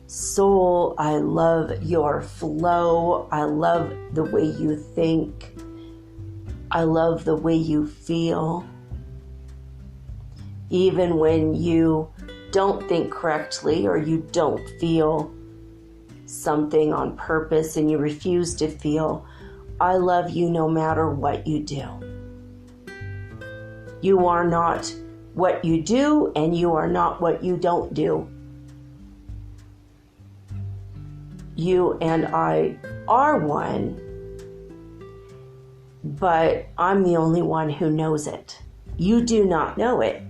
soul. I love your flow. I love the way you think. I love the way you feel. Even when you don't think correctly or you don't feel something on purpose and you refuse to feel, I love you no matter what you do. You are not what you do, and you are not what you don't do. You and I are one, but I'm the only one who knows it. You do not know it.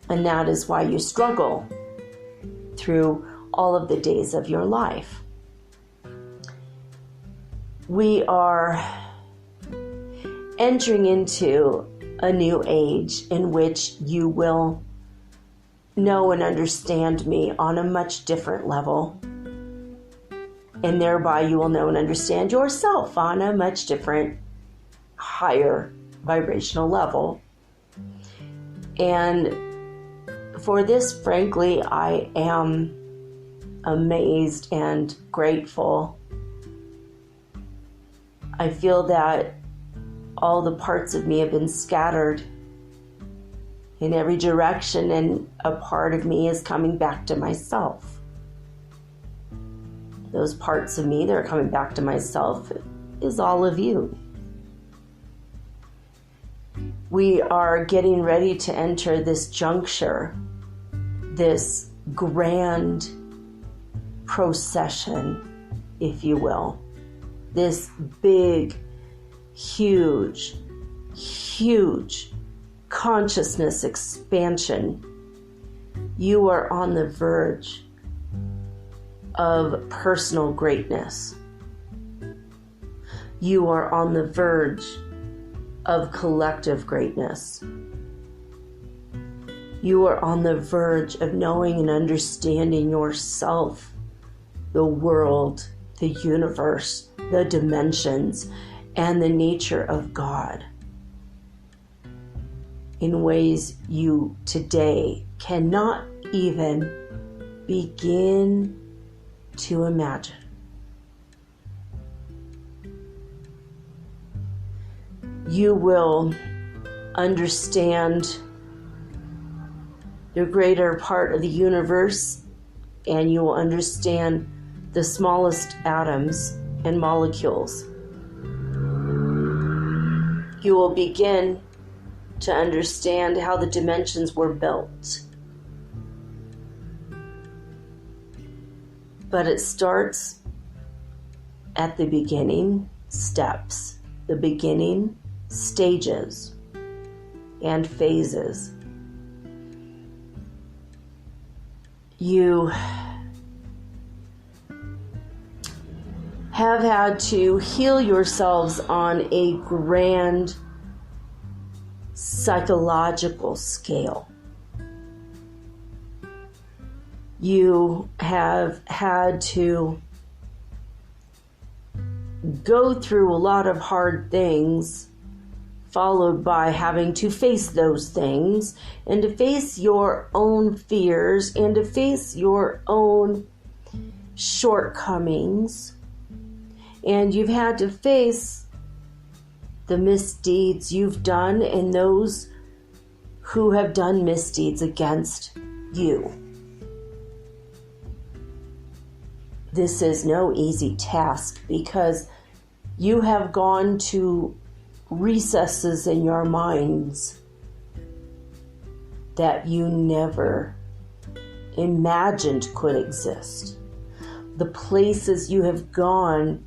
And that is why you struggle through all of the days of your life. We are entering into a new age in which you will know and understand me on a much different level. And thereby you will know and understand yourself on a much different, higher vibrational level. And for this, frankly, I am amazed and grateful. I feel that all the parts of me have been scattered in every direction, and a part of me is coming back to myself. Those parts of me that are coming back to myself is all of you. We are getting ready to enter this juncture, this grand procession, if you will. This big, huge consciousness expansion. You are on the verge of personal greatness. You are on the verge of collective greatness. You are on the verge of knowing and understanding yourself, the world, the universe, the dimensions, and the nature of God in ways you today cannot even begin to imagine. You will understand the greater part of the universe, and you will understand the smallest atoms and molecules. You will begin to understand how the dimensions were built. But it starts at the beginning steps, the beginning stages and phases. You have had to heal yourselves on a grand psychological scale. You have had to go through a lot of hard things, followed by having to face those things and to face your own fears and to face your own shortcomings. And you've had to face the misdeeds you've done and those who have done misdeeds against you. This is no easy task because you have gone to recesses in your minds that you never imagined could exist. The places you have gone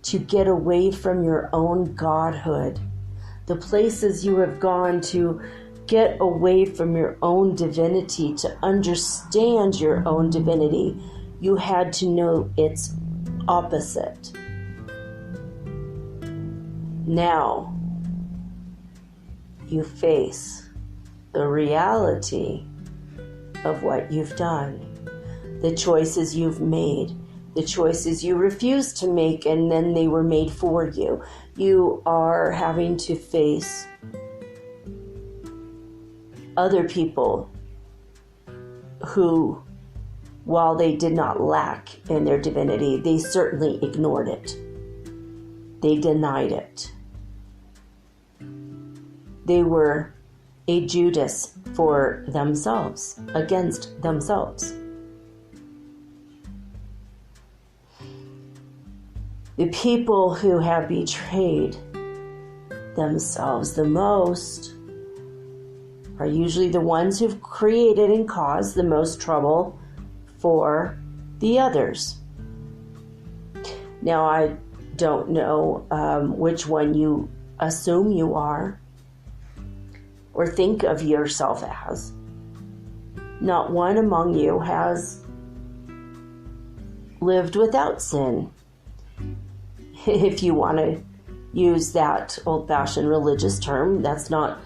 to get away from your own godhood. The places you have gone to get away from your own divinity, to understand your own divinity. You had to know its opposite. Now, you face the reality of what you've done, the choices you've made, the choices you refused to make and then they were made for you. You are having to face other people who, while they did not lack in their divinity, they certainly ignored it. They denied it. They were a Judas for themselves, against themselves. The people who have betrayed themselves the most are usually the ones who've created and caused the most trouble for the others. Now, I don't know which one you assume you are or think of yourself as. Not one among you has lived without sin. If you want to use that old-fashioned religious term, that's not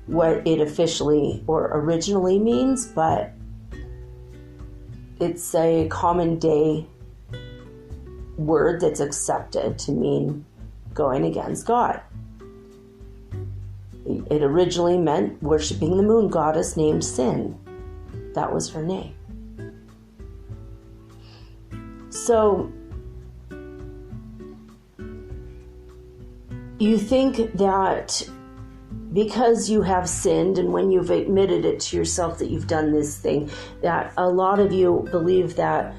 what it officially or originally means, but it's a common day word that's accepted to mean going against God. It originally meant worshiping the moon goddess named Sin. That was her name. So, You think that because you have sinned, and when you've admitted it to yourself that you've done this thing, that a lot of you believe that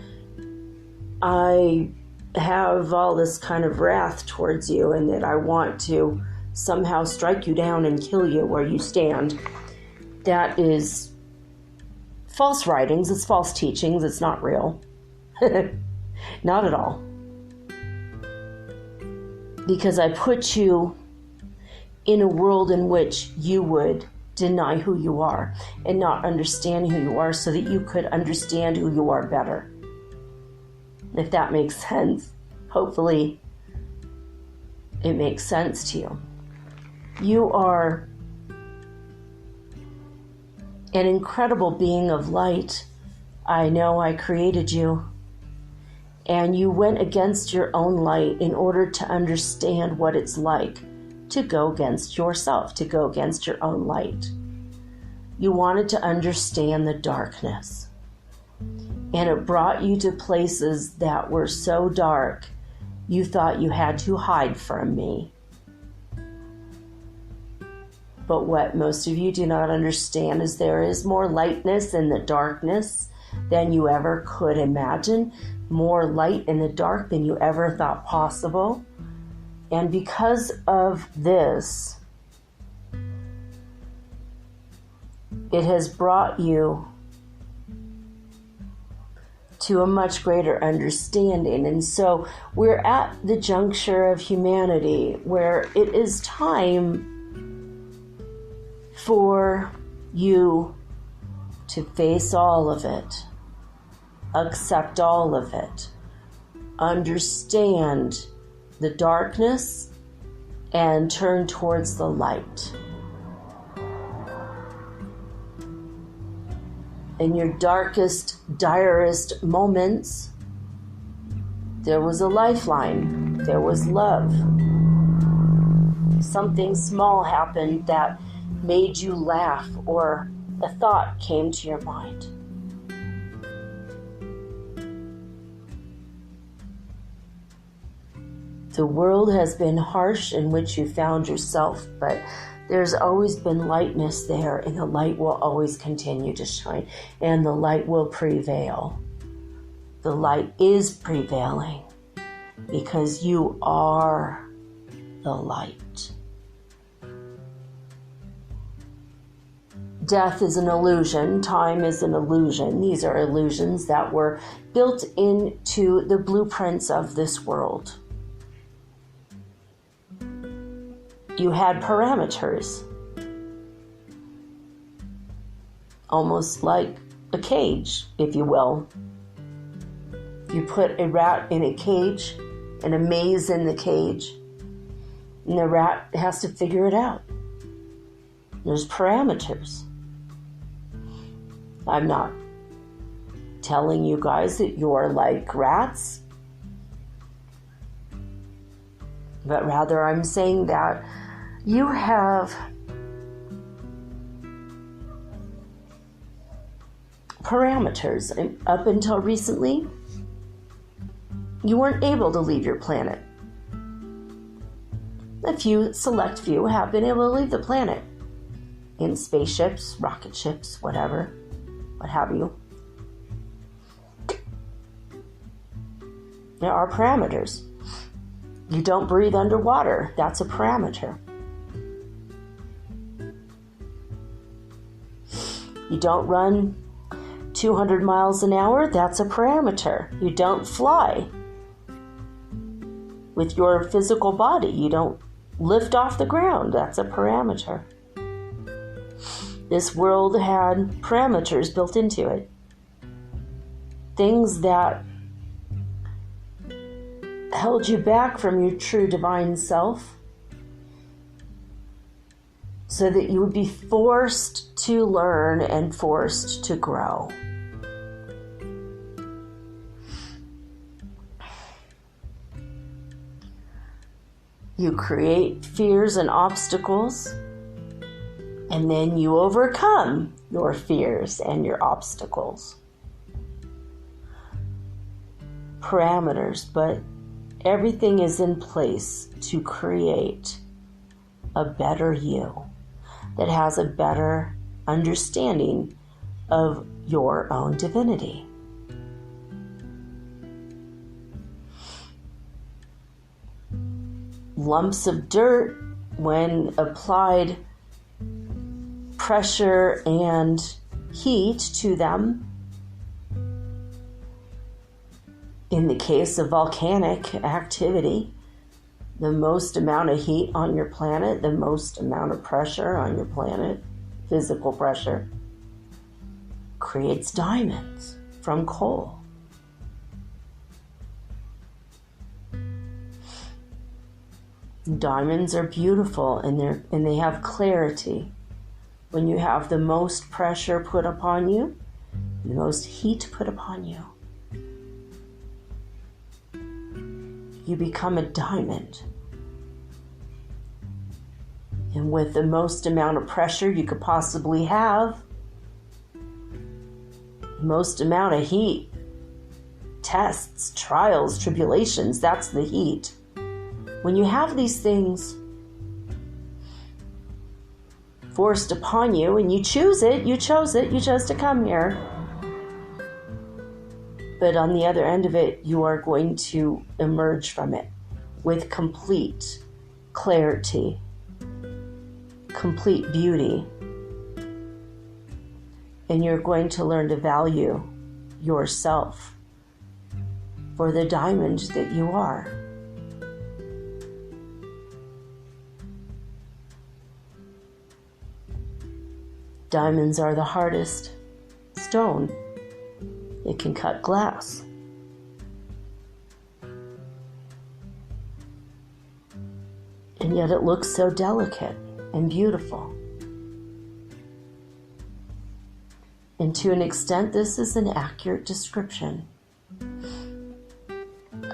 I have all this kind of wrath towards you and that I want to somehow strike you down and kill you where you stand. That is false writings, it's false teachings, it's not real. Not at all. Because I put you in a world in which you would deny who you are and not understand who you are so that you could understand who you are better. If that makes sense, hopefully it makes sense to you. You are an incredible being of light. I know I created you. And you went against your own light in order to understand what it's like to go against yourself, to go against your own light. You wanted to understand the darkness. And it brought you to places that were so dark, you thought you had to hide from me. But what most of you do not understand is there is more lightness in the darkness than you ever could imagine, more light in the dark than you ever thought possible. And because of this, it has brought you to a much greater understanding. And so we're at the juncture of humanity where it is time for you to face all of it, accept all of it, understand the darkness, and turn towards the light. In your darkest, direst moments, there was a lifeline, there was love. Something small happened that made you laugh, or a thought came to your mind. The world has been harsh in which you found yourself, but there's always been lightness there, and the light will always continue to shine, and the light will prevail. The light is prevailing because you are the light. Death is an illusion. Time is an illusion. These are illusions that were built into the blueprints of this world. You had parameters, almost like a cage, if you will. You put a rat in a cage and a maze in the cage, and the rat has to figure it out. There's parameters. I'm not telling you guys that you're like rats, but rather I'm saying that you have parameters. And up until recently, you weren't able to leave your planet. A few, select few, have been able to leave the planet in spaceships, rocket ships, whatever, what have you. There are parameters. You don't breathe underwater. That's a parameter. You don't run 200 miles an hour. That's a parameter. You don't fly with your physical body. You don't lift off the ground. That's a parameter. This world had parameters built into it. Things that held you back from your true divine self, so that you would be forced to learn and forced to grow. You create fears and obstacles, and then you overcome your fears and your obstacles. Parameters, but everything is in place to create a better you, that has a better understanding of your own divinity. Lumps of dirt, when applied pressure and heat to them, in the case of volcanic activity, the most amount of heat on your planet, the most amount of pressure on your planet, physical pressure, creates diamonds from coal. Diamonds are beautiful and they have clarity. When you have the most pressure put upon you, the most heat put upon you, you become a diamond. And with the most amount of pressure you could possibly have, most amount of heat, tests, trials, tribulations, that's the heat. When you have these things forced upon you and you chose to come here. But on the other end of it, you are going to emerge from it with complete clarity, complete beauty. And you're going to learn to value yourself for the diamond that you are. Diamonds are the hardest stone. It can cut glass. And yet it looks so delicate and beautiful. And to an extent, this is an accurate description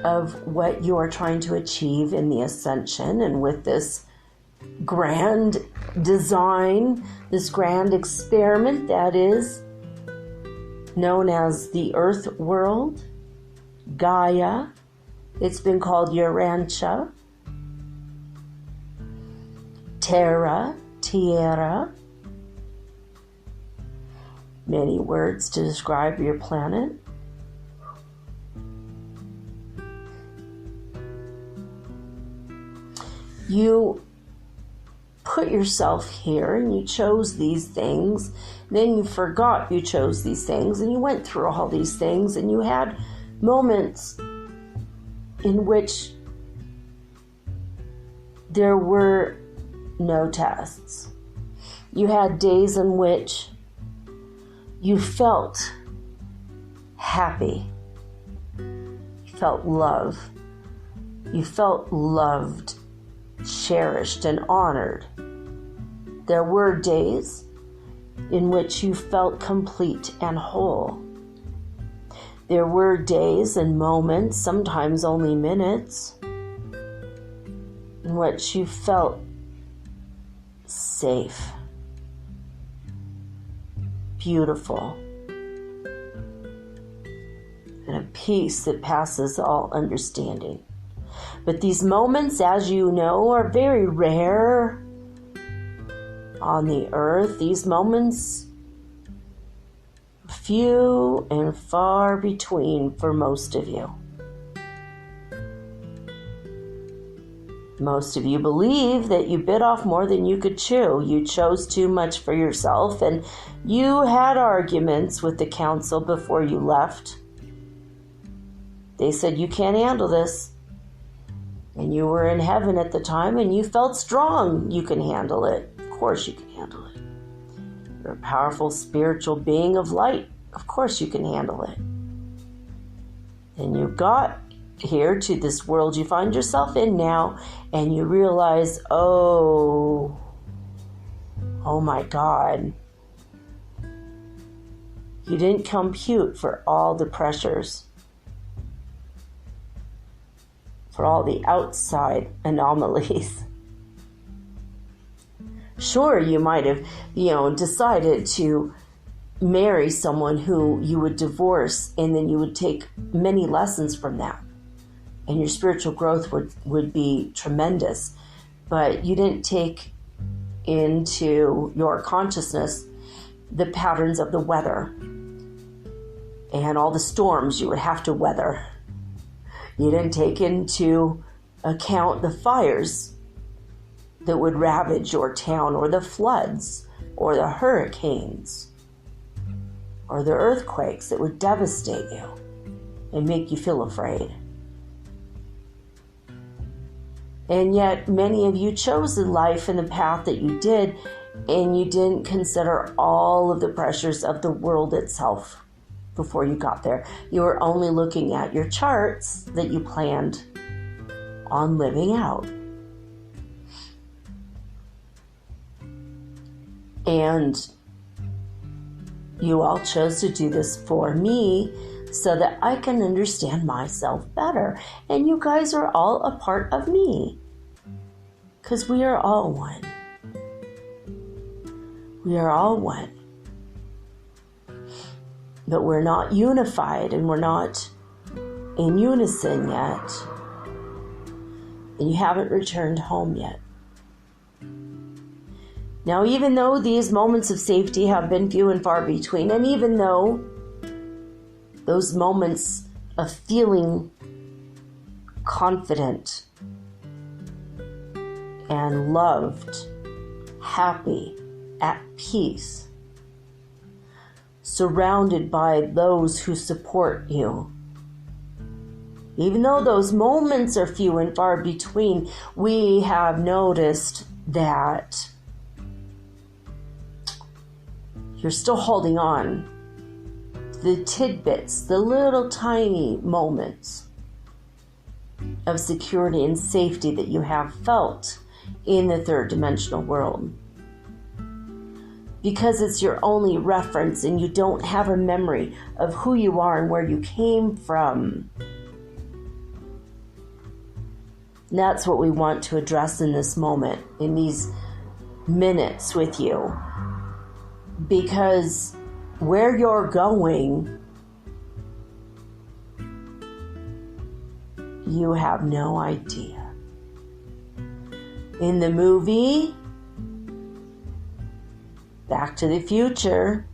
of what you are trying to achieve in the Ascension and with this grand design, this grand experiment that is known as the Earth world, Gaia. It's been called Urantia, Terra, Tierra. Many words to describe your planet. You put yourself here and you chose these things, then you forgot you chose these things, and you went through all these things, and you had moments in which there were no tests. You had days in which you felt happy, you felt love, you felt loved, cherished, and honored. There were days in which you felt complete and whole. There were days and moments, sometimes only minutes, in which you felt safe, beautiful, and a peace that passes all understanding. But these moments, as you know, are very rare on the earth. These moments, few and far between for most of you. Most of you believe that you bit off more than you could chew. You chose too much for yourself, and you had arguments with the council before you left. They said, you can't handle this. And you were in heaven at the time, and you felt strong. You can handle it. Of course you can handle it. You're a powerful spiritual being of light. Of course you can handle it. And you got here to this world you find yourself in now, and you realize, oh my God. You didn't compute for all the pressures, for all the outside anomalies. Sure, you might have, decided to marry someone who you would divorce, and then you would take many lessons from that. And your spiritual growth would be tremendous. but you didn't take into your consciousness the patterns of the weather and all the storms you would have to weather. You didn't take into account the fires that would ravage your town, or the floods, or the hurricanes, or the earthquakes that would devastate you and make you feel afraid. And yet many of you chose the life and the path that you did, and you didn't consider all of the pressures of the world itself before you got there. You were only looking at your charts that you planned on living out. And you all chose to do this for me so that I can understand myself better. And you guys are all a part of me, because we are all one. We are all one. But we're not unified, and we're not in unison yet. And you haven't returned home yet. Now, even though these moments of safety have been few and far between, and even though those moments of feeling confident and loved, happy, at peace, surrounded by those who support you, even though those moments are few and far between, we have noticed that you're still holding on to the tidbits, the little tiny moments of security and safety that you have felt in the third dimensional world. Because it's your only reference, and you don't have a memory of who you are and where you came from. And that's what we want to address in this moment, in these minutes with you. Because where you're going, you have no idea. In the movie Back to the Future,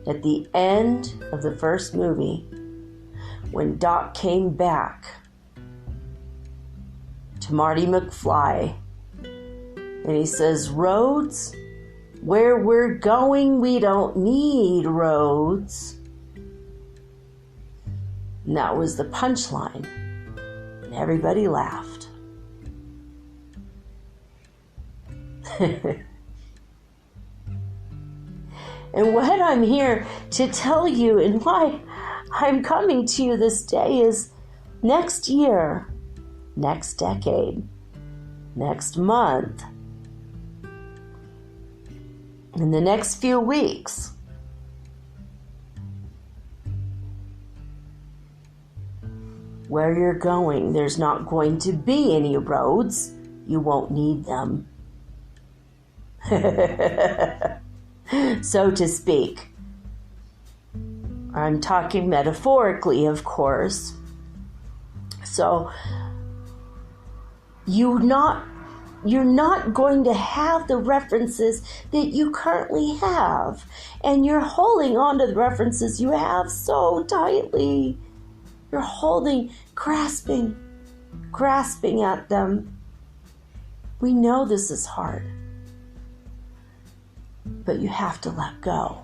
at the end of the first movie, when Doc came back to Marty McFly, and he says, "Roads? Where we're going, we don't need roads." And that was the punchline. And everybody laughed. And what I'm here to tell you, and why I'm coming to you this day, is next year, next decade, next month, in the next few weeks, where you're going, there's not going to be any roads. You won't need them. So to speak. I'm talking metaphorically, of course. So you're not going to have the references that you currently have. And you're holding on to the references you have so tightly. You're holding, grasping at them. We know this is hard. But you have to let go.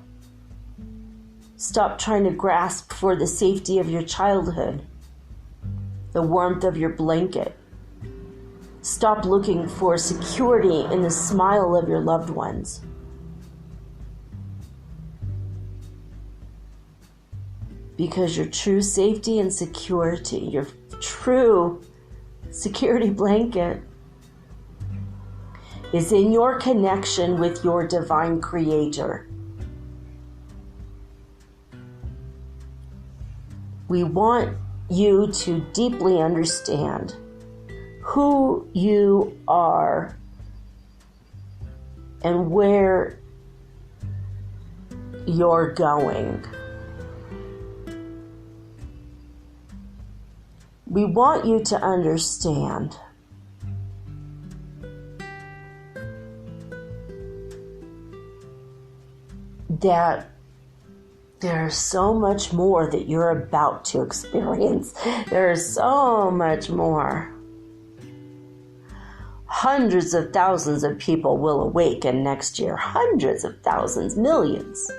Stop trying to grasp for the safety of your childhood, the warmth of your blanket. Stop looking for security in the smile of your loved ones. Because your true safety and security, your true security blanket, is in your connection with your divine creator. We want you to deeply understand who you are and where you're going. We want you to understand that there's so much more that you're about to experience. There's so much more. Hundreds of thousands of people will awaken next year. Hundreds of thousands, millions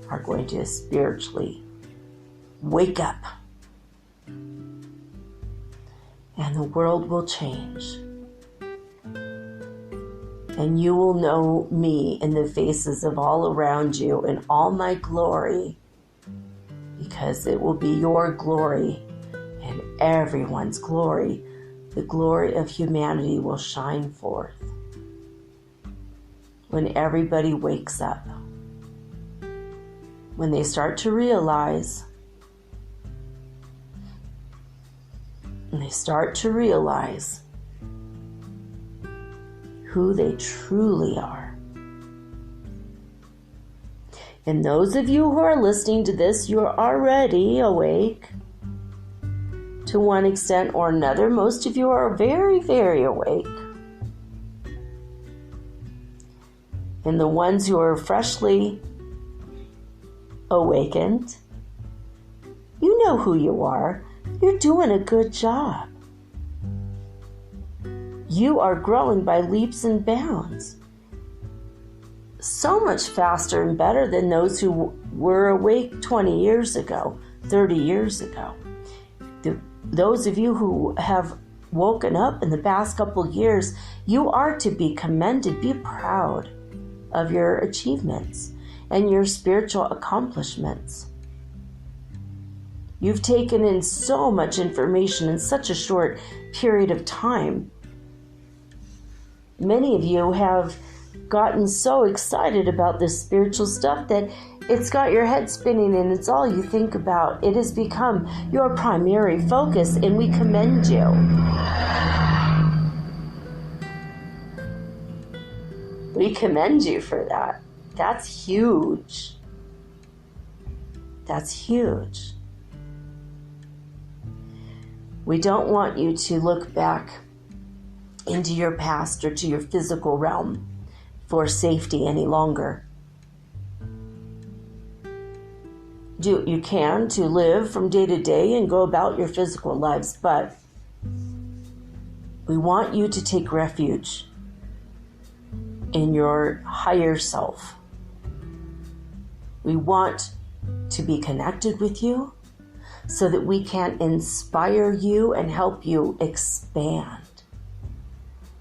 are going to spiritually wake up. And the world will change. And you will know me in the faces of all around you in all my glory, because it will be your glory and everyone's glory. The glory of humanity will shine forth when everybody wakes up. When they start to realize, who they truly are. And those of you who are listening to this, you're already awake to one extent or another. Most of you are very, very awake. And the ones who are freshly awakened, you know who you are. You're doing a good job. You are growing by leaps and bounds. So much faster and better than those who were awake 20 years ago, 30 years ago. Those of you who have woken up in the past couple of years, you are to be commended. Be proud of your achievements and your spiritual accomplishments. You've taken in so much information in such a short period of time. Many of you have gotten so excited about this spiritual stuff that it's got your head spinning and it's all you think about. It has become your primary focus, and we commend you. We commend you for that. That's huge. That's huge. We don't want you to look back into your past or to your physical realm for safety any longer. You can to live from day to day and go about your physical lives, but we want you to take refuge in your higher self. We want to be connected with you so that we can inspire you and help you expand.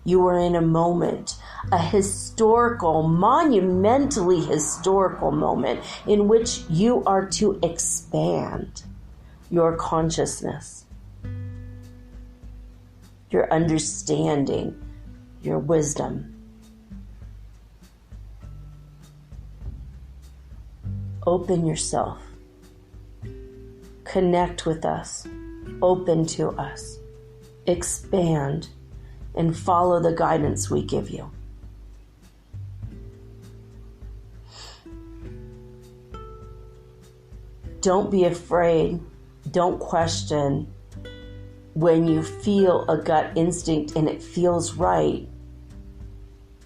You are in a moment, a historical, monumentally historical moment in which you are to expand your consciousness, your understanding, your wisdom. Open yourself. Connect with us. Open to us. Expand. And follow the guidance we give you. Don't be afraid. Don't question. When you feel a gut instinct and it feels right,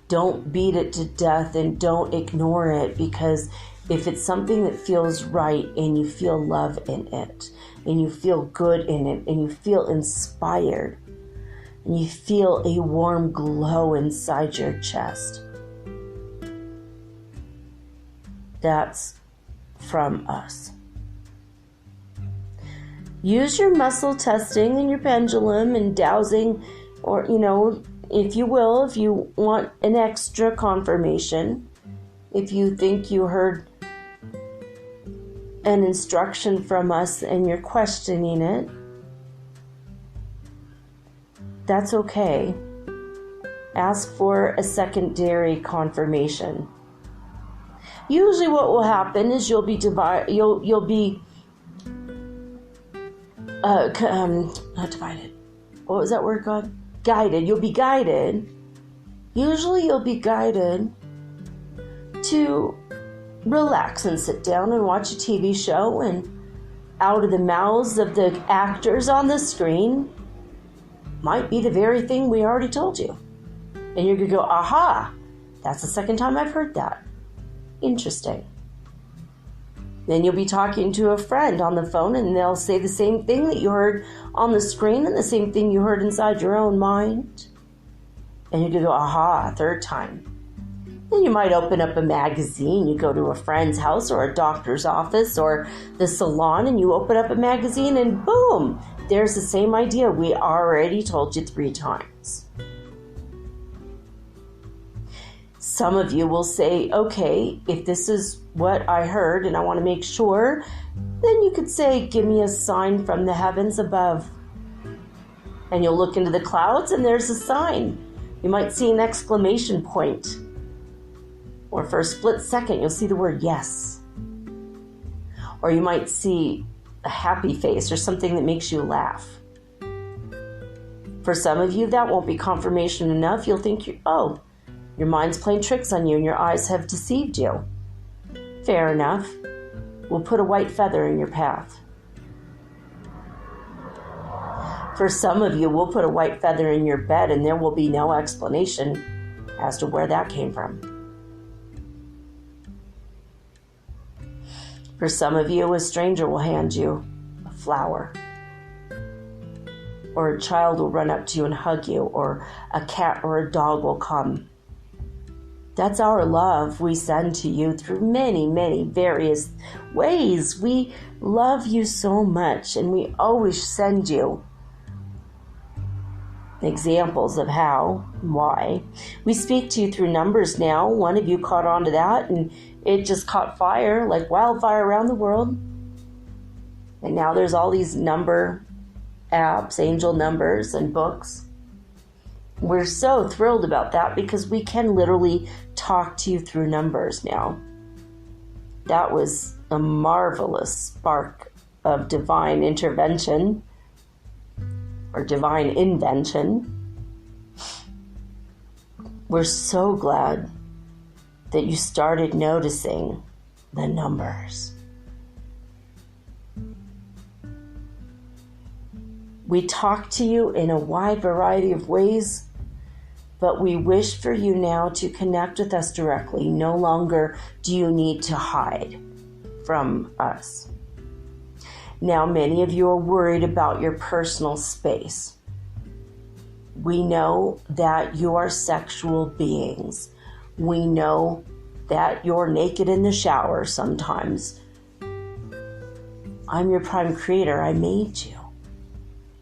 don't beat it to death and don't ignore it, because if it's something that feels right and you feel love in it and you feel good in it and you feel inspired, and you feel a warm glow inside your chest, that's from us. Use your muscle testing and your pendulum and dowsing, or, if you will, if you want an extra confirmation, if you think you heard an instruction from us and you're questioning it, that's okay. Ask for a secondary confirmation. Usually what will happen is you'll be not divided. What was that word, God? Guided. You'll be guided. Usually you'll be guided to relax and sit down and watch a TV show, and out of the mouths of the actors on the screen might be the very thing we already told you. And you're going to go, aha, that's the second time I've heard that. Interesting. Then you'll be talking to a friend on the phone and they'll say the same thing that you heard on the screen and the same thing you heard inside your own mind. And you go, aha, a third time. Then you might open up a magazine. You go to a friend's house or a doctor's office or the salon and you open up a magazine and boom, there's the same idea we already told you 3 times. Some of you will say, okay, if this is what I heard and I want to make sure, then you could say, give me a sign from the heavens above. And you'll look into the clouds and there's a sign. You might see an exclamation point. Or for a split second, you'll see the word yes. Or you might see a happy face or something that makes you laugh. For some of you, that won't be confirmation enough. You'll think, your mind's playing tricks on you and your eyes have deceived you. Fair enough. We'll put a white feather in your path. For some of you, we'll put a white feather in your bed and there will be no explanation as to where that came from. For some of you, a stranger will hand you a flower. Or a child will run up to you and hug you, or a cat or a dog will come. That's our love we send to you through many, many various ways. We love you so much, and we always send you examples of how and why. We speak to you through numbers now. One of you caught on to that, and it just caught fire like wildfire around the world. And now there's all these number apps, angel numbers, and books. We're so thrilled about that because we can literally talk to you through numbers now. That was a marvelous spark of divine intervention or divine invention. We're so glad that you started noticing the numbers. We talk to you in a wide variety of ways, but we wish for you now to connect with us directly. No longer do you need to hide from us. Now, many of you are worried about your personal space. We know that you are sexual beings. We know that you're naked in the shower sometimes. I'm your prime creator. I made you.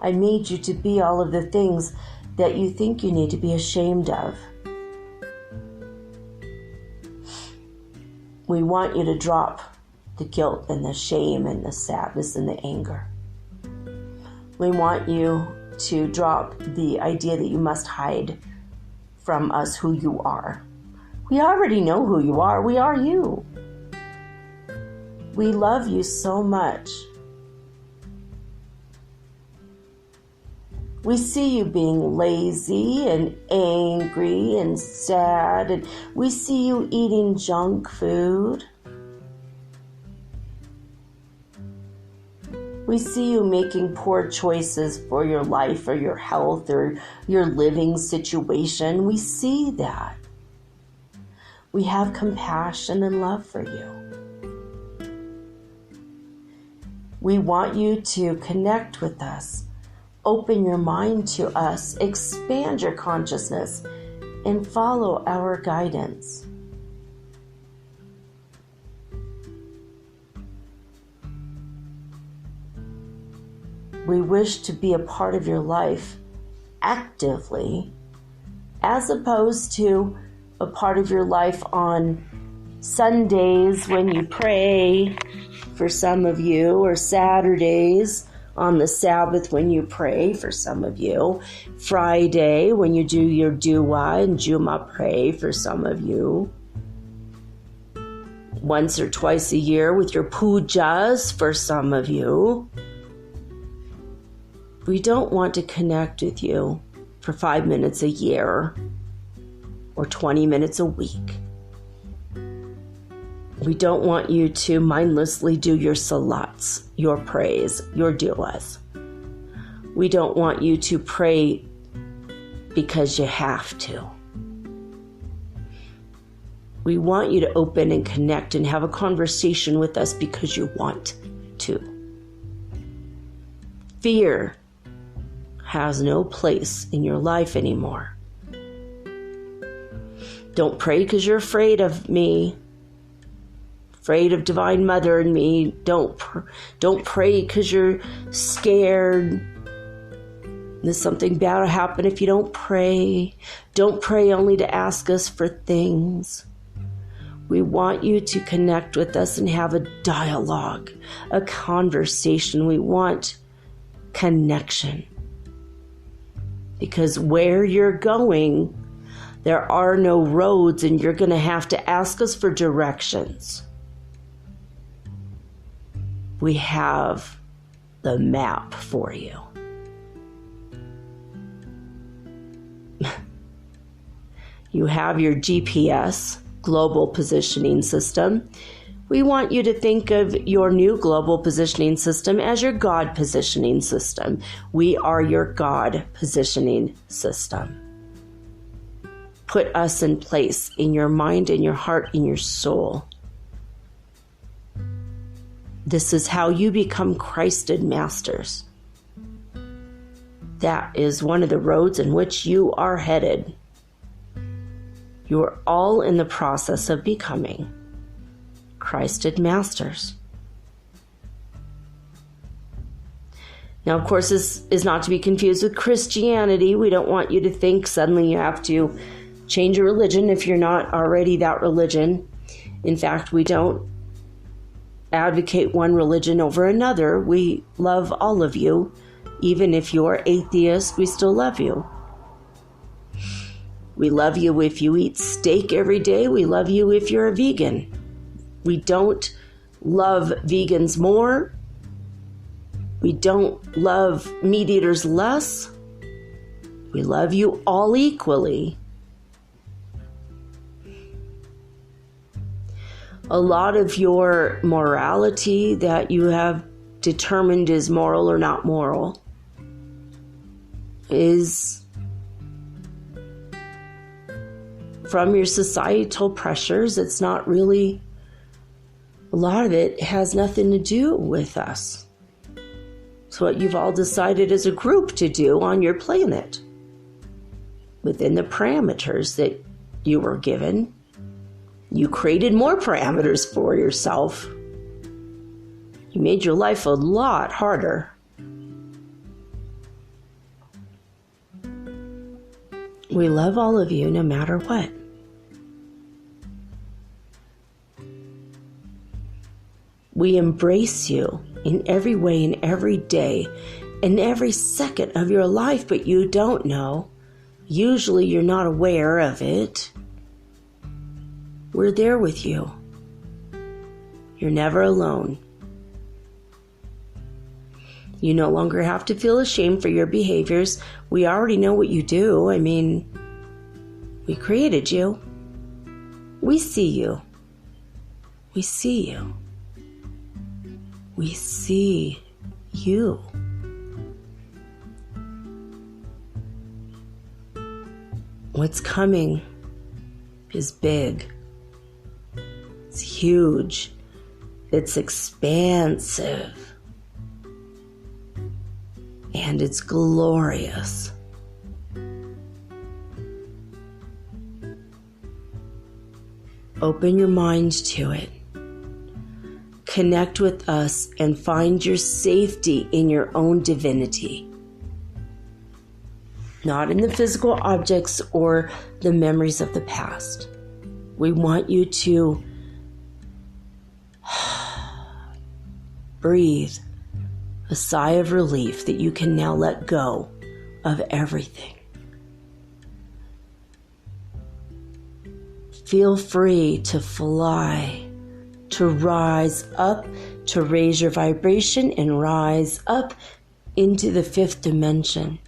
I made you to be all of the things that you think you need to be ashamed of. We want you to drop the guilt and the shame and the sadness and the anger. We want you to drop the idea that you must hide from us who you are. We already know who you are. We are you. We love you so much. We see you being lazy and angry and sad, and we see you eating junk food. We see you making poor choices for your life or your health or your living situation. We see that. We have compassion and love for you. We want you to connect with us. Open your mind to us, expand your consciousness, and follow our guidance. We wish to be a part of your life actively, as opposed to a part of your life on Sundays when you pray, for some of you, or Saturdays on the Sabbath when you pray, for some of you. Friday when you do your Dua and Juma pray, for some of you. Once or twice a year with your pujas, for some of you. We don't want to connect with you for 5 minutes a year or 20 minutes a week. We don't want you to mindlessly do your salats, your praise, your duas. We don't want you to pray because you have to. We want you to open and connect and have a conversation with us because you want to. Fear has no place in your life anymore. Don't pray because you're afraid of me, afraid of Divine Mother and me. Don't pray because you're scared. There's something bad will happen if you don't pray. Don't pray only to ask us for things. We want you to connect with us and have a dialogue, a conversation. We want connection. Because where you're going, there are no roads, and you're going to have to ask us for directions. We have the map for you. You have your GPS, global positioning system. We want you to think of your new global positioning system as your God positioning system. We are your God positioning system. Put us in place in your mind, in your heart, in your soul. This is how you become Christed masters. That is one of the roads in which you are headed. You are all in the process of becoming Christed masters. Now, of course, this is not to be confused with Christianity. We don't want you to think suddenly you have to change a religion if you're not already that religion. In fact, we don't advocate one religion over another. We love all of you. Even if you're atheist, we still love you. We love you if you eat steak every day. We love you if you're a vegan. We don't love vegans more. We don't love meat eaters less. We love you all equally. A lot of your morality that you have determined is moral or not moral is from your societal pressures. It's not really, a lot of it has nothing to do with us. It's what you've all decided as a group to do on your planet within the parameters that you were given. You created more parameters for yourself. You made your life a lot harder. We love all of you no matter what. We embrace you in every way, in every day, in every second of your life, but you don't know. Usually you're not aware of it. We're there with you. You're never alone. You no longer have to feel ashamed for your behaviors. We already know what you do. I mean, we created you. We see you. We see you. We see you. What's coming is big. It's huge. It's expansive. And it's glorious. Open your mind to it. Connect with us and find your safety in your own divinity. Not in the physical objects or the memories of the past. We want you to breathe a sigh of relief that you can now let go of everything. Feel free to fly, to rise up, to raise your vibration and rise up into the 5th dimension.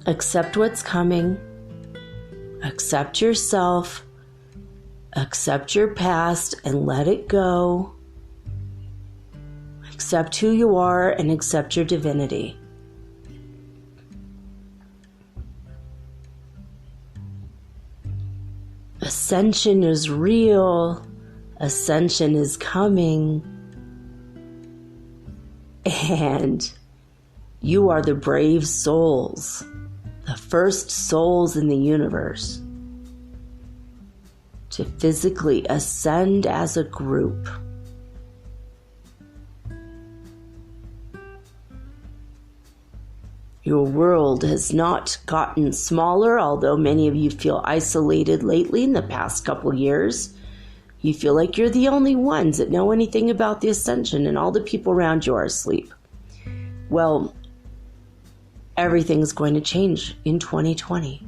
Accept what's coming. Accept yourself. Accept your past and let it go. Accept who you are and accept your divinity. Ascension is real. Ascension is coming. And you are the brave souls, the first souls in the universe to physically ascend as a group. Your world has not gotten smaller, although many of you feel isolated lately in the past couple years. You feel like you're the only ones that know anything about the Ascension and all the people around you are asleep. Well, everything's going to change in 2020.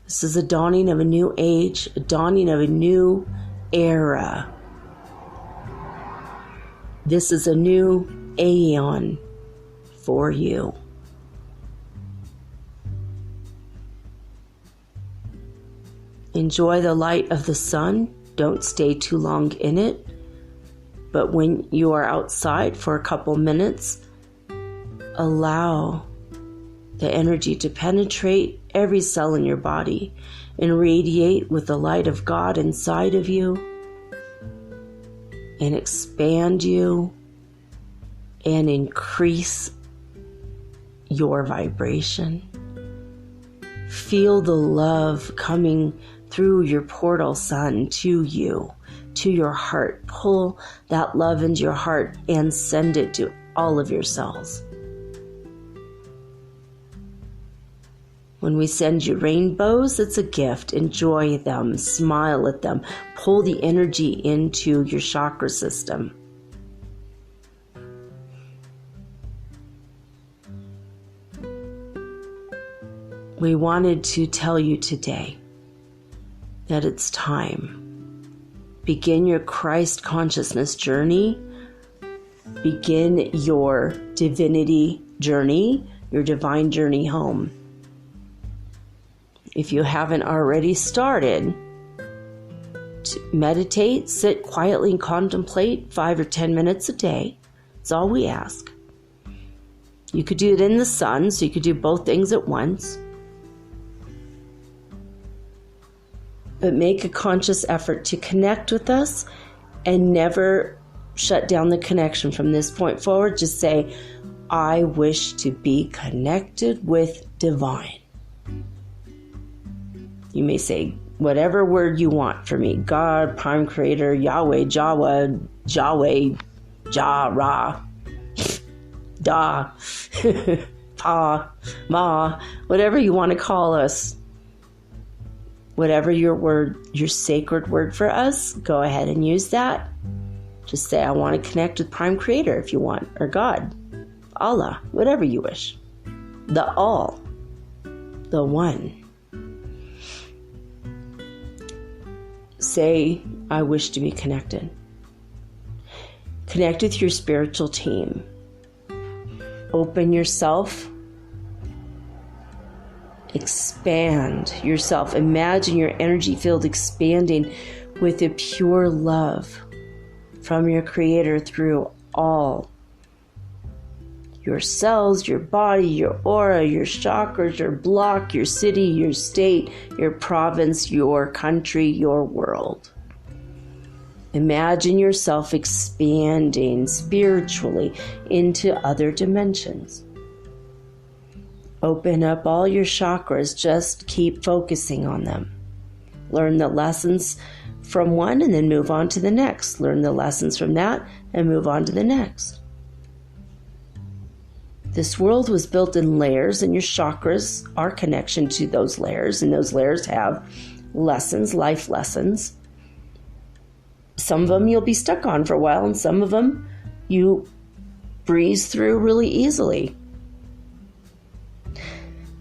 This is a dawning of a new age, a dawning of a new era. This is a new aeon for you. Enjoy the light of the sun. Don't stay too long in it. But when you are outside for a couple minutes, allow the energy to penetrate every cell in your body and radiate with the light of God inside of you and expand you and increase your vibration. Feel the love coming through your portal sun to you, to your heart. Pull that love into your heart and send it to all of your cells. When we send you rainbows, it's a gift. Enjoy them, smile at them, pull the energy into your chakra system. We wanted to tell you today that it's time. Begin your Christ consciousness journey. Begin your divinity journey, your divine journey home. If you haven't already started, to meditate, sit quietly and contemplate 5 or 10 minutes a day. That's all we ask. You could do it in the sun, so you could do both things at once. But make a conscious effort to connect with us and never shut down the connection from this point forward. Just say, I wish to be connected with divine. You may say whatever word you want for me. God, Prime Creator, Yahweh, Jawa, Yahweh, Jah, Ra, Da, Pa, Ma, whatever you want to call us. Whatever your word, your sacred word for us, go ahead and use that. Just say, I want to connect with Prime Creator if you want, or God, Allah, whatever you wish. The all, the one. Say, I wish to be connected. Connect with your spiritual team. Open yourself. Expand yourself. Imagine your energy field expanding with a pure love from your Creator through all your cells, your body, your aura, your chakras, your block, your city, your state, your province, your country, your world. Imagine yourself expanding spiritually into other dimensions. Open up all your chakras. Just keep focusing on them. Learn the lessons from one and then move on to the next. Learn the lessons from that and move on to the next. This world was built in layers, and your chakras are connection to those layers, and those layers have lessons, life lessons. Some of them you'll be stuck on for a while, and some of them you breeze through really easily.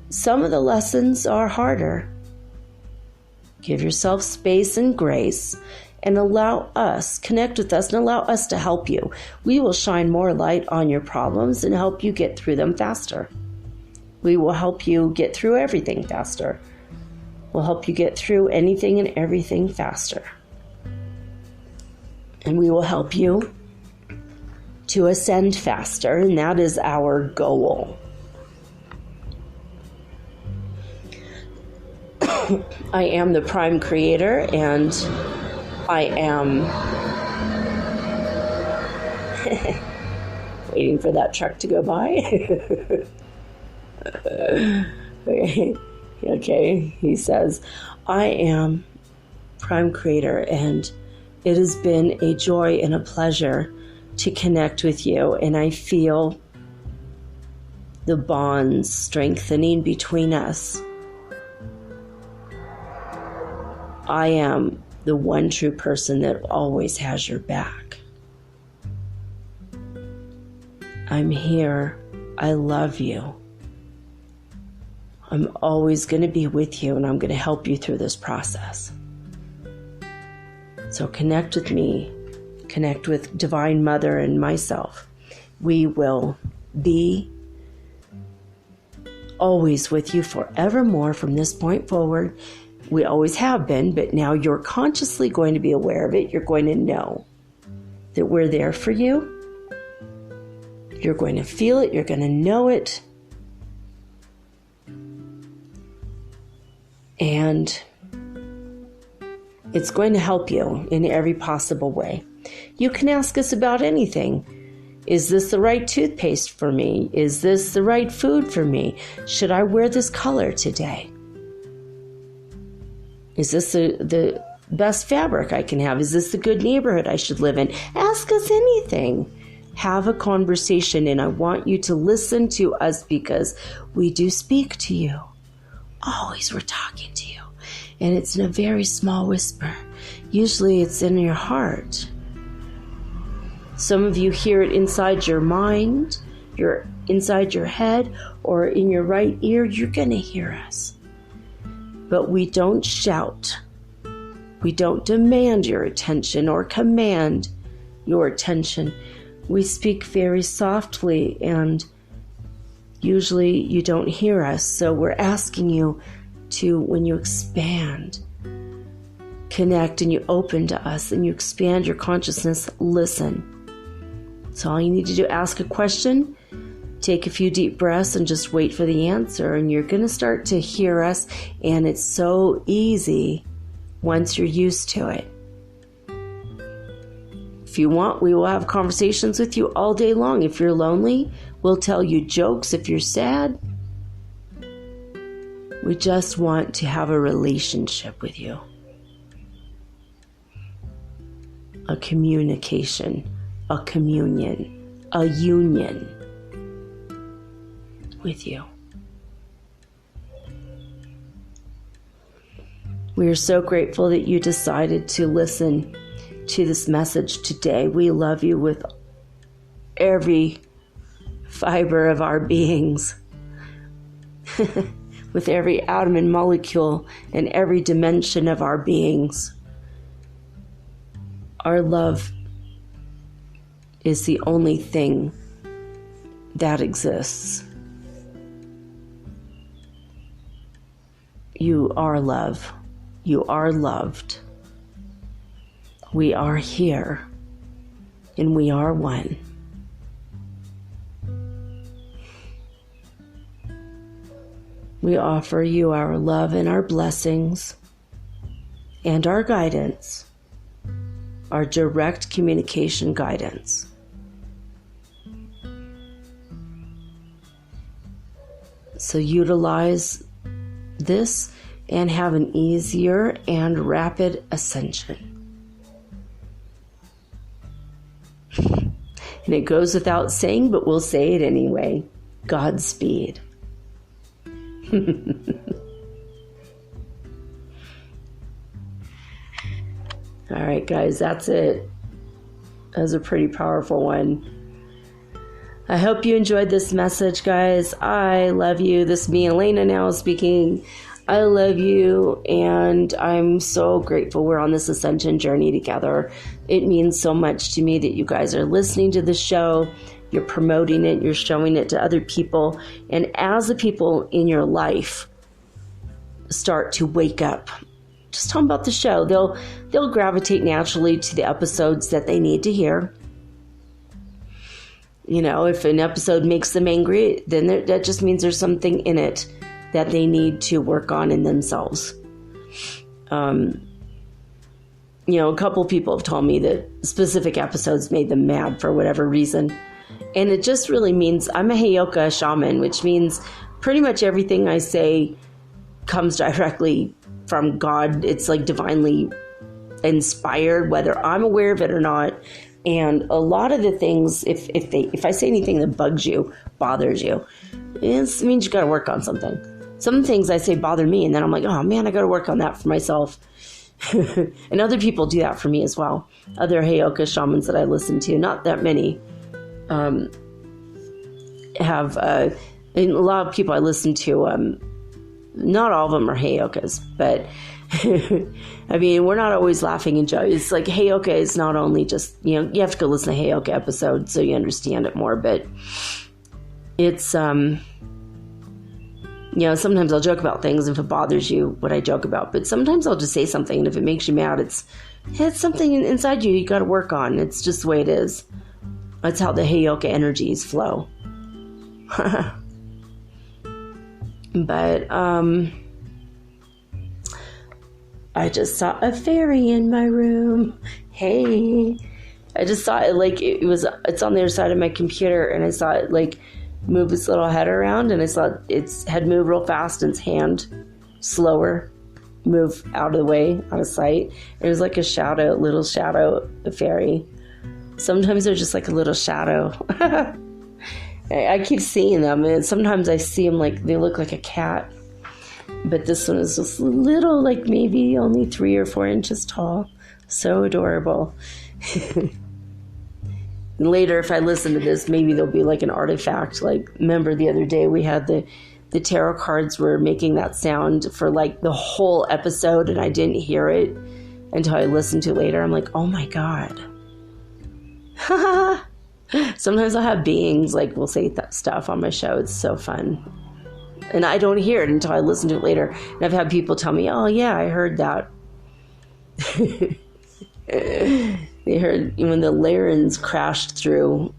Some of the lessons are harder. Give yourself space and grace and allow us, connect with us and allow us to help you. We will shine more light on your problems and help you get through them faster. We will help you get through everything faster. We'll help you get through anything and everything faster. And we will help you to ascend faster, and that is our goal. I am the prime creator, and I am waiting for that truck to go by. Okay, he says, I am prime creator, and it has been a joy and a pleasure to connect with you, and I feel the bonds strengthening between us. I am the one true person that always has your back. I'm here. I love you. I'm always going to be with you, and I'm going to help you through this process. So connect with me. Connect with Divine Mother and myself. We will be always with you forevermore from this point forward. We always have been, but now you're consciously going to be aware of it. You're going to know that we're there for you. You're going to feel it. You're going to know it. And it's going to help you in every possible way. You can ask us about anything. Is this the right toothpaste for me? Is this the right food for me? Should I wear this color today? Is this the best fabric I can have? Is this the good neighborhood I should live in? Ask us anything. Have a conversation, and I want you to listen to us because we do speak to you. Always we're talking to you. And it's in a very small whisper. Usually it's in your heart. Some of you hear it inside your mind, you're inside your head, or in your right ear. You're going to hear us. But we don't shout. We don't demand your attention or command your attention. We speak very softly, and usually you don't hear us. So we're asking you to, when you expand, connect, and you open to us, and you expand your consciousness, listen. So all you need to do, ask a question, take a few deep breaths, and just wait for the answer. And you're going to start to hear us, and it's so easy once you're used to it. If you want, we will have conversations with you all day long. If you're lonely, we'll tell you jokes. If you're sad, we just want to have a relationship with you. A communication, a communion, a union with you. We are so grateful that you decided to listen to this message today. We love you with every fiber of our beings, with every atom and molecule and every dimension of our beings. Our love is the only thing that exists. You are love. You are loved. We are here, and we are one. We offer you our love and our blessings and our guidance, our direct communication guidance. So utilize this and have an easier and rapid ascension. And it goes without saying, but we'll say it anyway. Godspeed. All right, guys, that's it. That was a pretty powerful one. I hope you enjoyed this message, guys. I love you. This is me, Elena, now speaking. I love you, and I'm so grateful we're on this ascension journey together. It means so much to me that you guys are listening to the show, you're promoting it, you're showing it to other people, and as the people in your life start to wake up, just tell them about the show. They'll gravitate naturally to the episodes that they need to hear. You know, if an episode makes them angry, then that just means there's something in it that they need to work on in themselves. A couple people have told me that specific episodes made them mad for whatever reason. And it just really means I'm a Heyoka shaman, which means pretty much everything I say comes directly from God. It's like divinely inspired, whether I'm aware of it or not. And a lot of the things, if I say anything that bugs you, bothers you, it means you got to work on something. Some things I say bother me, and then I'm like, oh man, I got to work on that for myself. And other people do that for me as well. Other Heyoka shamans that I listen to, not that many, have and a lot of people I listen to. Not all of them are Heyokas, but I mean, we're not always laughing and joking. It's like Heyoka is not only just, you have to go listen to Heyoka episodes so you understand it more, but it's, sometimes I'll joke about things if it bothers you, what I joke about, but sometimes I'll just say something, and if it makes you mad, it's something inside you got to work on. It's just the way it is. That's how the Heyoka energies flow. But, I just saw a fairy in my room. Hey, I just saw it it's on the other side of my computer, and I saw it move its little head around, and I saw its head move real fast and its hand slower move out of the way, out of sight. It was like a little shadow, a fairy. Sometimes they're just like a little shadow. I keep seeing them, and sometimes I see them they look like a cat. But this one is just little, maybe only 3 or 4 inches tall. So adorable. And later, if I listen to this, maybe there'll be an artifact. Remember the other day we had the tarot cards were making that sound for the whole episode, and I didn't hear it until I listened to it later. I'm like, oh my God. Sometimes I'll have beings will say that stuff on my show. It's so fun. And I don't hear it until I listen to it later. And I've had people tell me, oh yeah, I heard that. They heard when the Larens crashed through.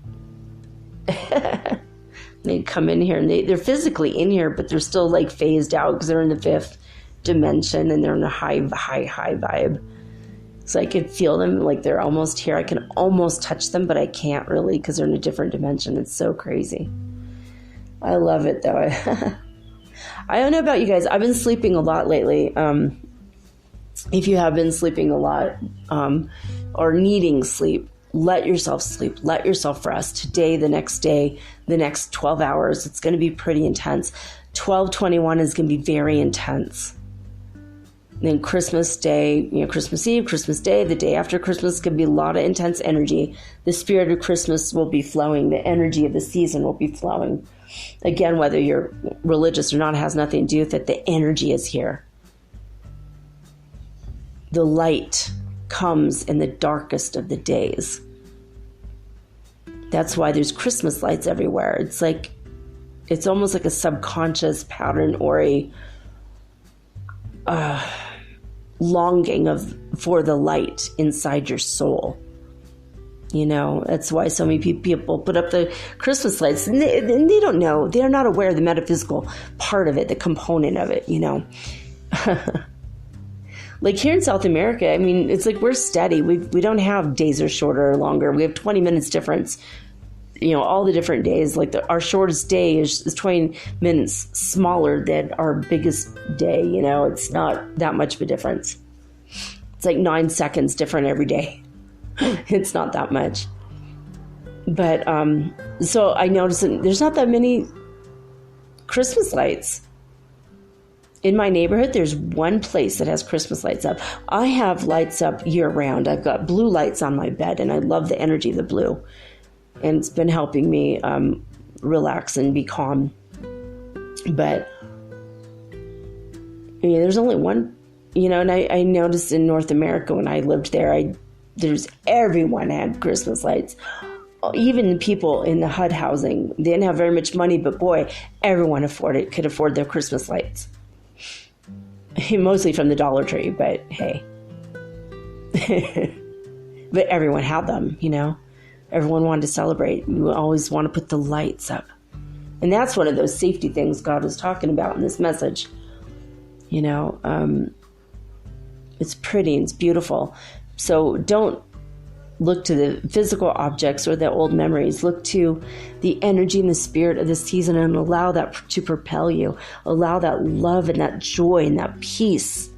They come in here, and they're physically in here, but they're still phased out because they're in the 5th dimension, and they're in a high vibe. So I could feel them they're almost here. I can almost touch them, but I can't really because they're in a different dimension. It's so crazy. I love it though. I don't know about you guys. I've been sleeping a lot lately. If you have been sleeping a lot or needing sleep, let yourself sleep. Let yourself rest. Today, the next day, the next 12 hours, it's going to be pretty intense. 12/21 is going to be very intense. Then Christmas Day, Christmas Eve, Christmas Day, the day after Christmas, could be a lot of intense energy. The spirit of Christmas will be flowing. The energy of the season will be flowing. Again, whether you're religious or not, it has nothing to do with it. The energy is here. The light comes in the darkest of the days. That's why there's Christmas lights everywhere. It's almost like a subconscious pattern or a longing for the light inside your soul. That's why so many people put up the Christmas lights, and they don't know. They're not aware of the metaphysical part of it, the component of it, Here in South America, I mean, it's we're steady. We don't have days are shorter or longer. We have 20 minutes difference, all the different days. Our shortest day is 20 minutes smaller than our biggest day. It's not that much of a difference. It's 9 seconds different every day. It's not that much. But so I noticed that there's not that many Christmas lights. In my neighborhood, there's one place that has Christmas lights up. I have lights up year round. I've got blue lights on my bed, and I love the energy of the blue. And it's been helping me relax and be calm. But there's only one, and I noticed in North America when I lived there, everyone had Christmas lights. Even the people in the HUD housing, they didn't have very much money, but boy, everyone could afford their Christmas lights. Mostly from the Dollar Tree, but hey. But everyone had them, Everyone wanted to celebrate. We always want to put the lights up. And that's one of those safety things God was talking about in this message. It's pretty and it's beautiful. So don't look to the physical objects or the old memories. Look to the energy and the spirit of this season and allow that to propel you. Allow that love and that joy and that peace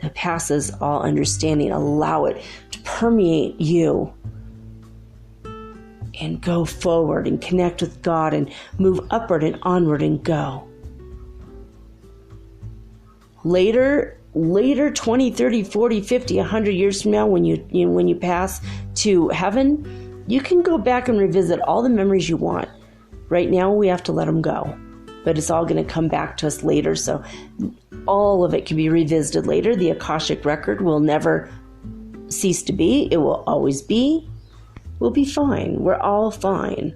that passes all understanding. Allow it to permeate you and go forward and connect with God and move upward and onward and go. Later, 20, 30, 40, 50, 100 years from now, when you pass to heaven, you can go back and revisit all the memories you want. Right now, we have to let them go. But it's all going to come back to us later, so all of it can be revisited later. The Akashic Record will never cease to be. It will always be. We'll be fine. We're all fine.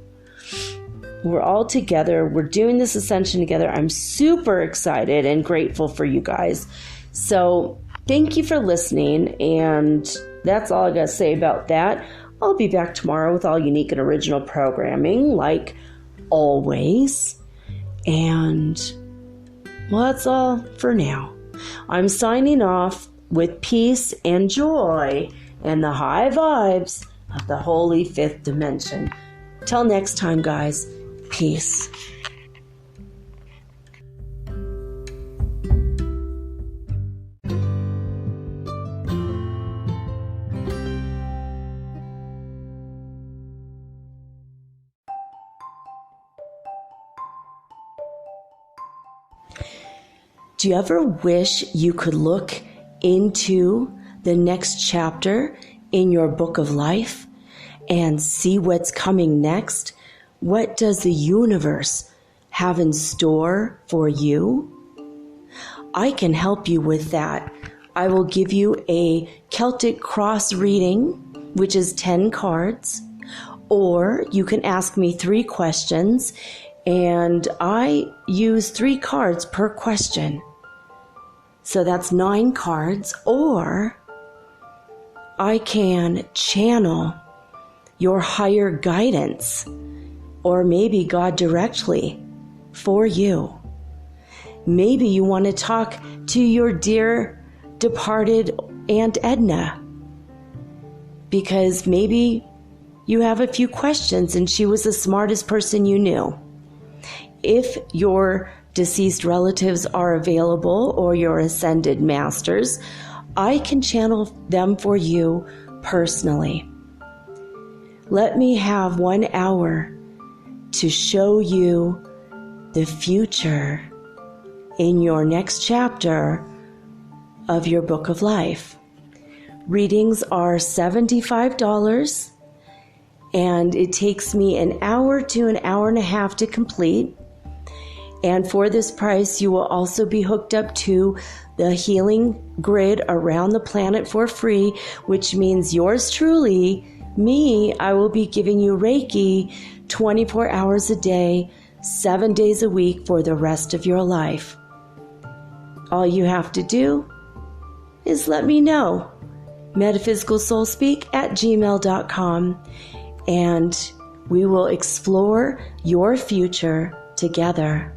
We're all together. We're doing this ascension together. I'm super excited and grateful for you guys. So thank you for listening, and that's all I got to say about that. I'll be back tomorrow with all unique and original programming, like always. And, well, that's all for now. I'm signing off with peace and joy and the high vibes of the holy fifth dimension. Till next time, guys. Peace. Do you ever wish you could look into the next chapter in your book of life and see what's coming next? What does the universe have in store for you? I can help you with that. I will give you a Celtic cross reading, which is 10 cards, or you can ask me 3 questions, and I use 3 cards per question. So that's 9 cards, or I can channel your higher guidance, or maybe God directly for you. Maybe you want to talk to your dear departed Aunt Edna, because maybe you have a few questions and she was the smartest person you knew. If your deceased relatives are available or your ascended masters, I can channel them for you personally. Let me have 1 hour to show you the future in your next chapter of your book of life. Readings are $75, and it takes me an hour to an hour and a half to complete. And for this price, you will also be hooked up to the healing grid around the planet for free, which means yours truly, me, I will be giving you Reiki 24 hours a day, 7 days a week for the rest of your life. All you have to do is let me know. metaphysicalsoulspeak@gmail.com, and we will explore your future together.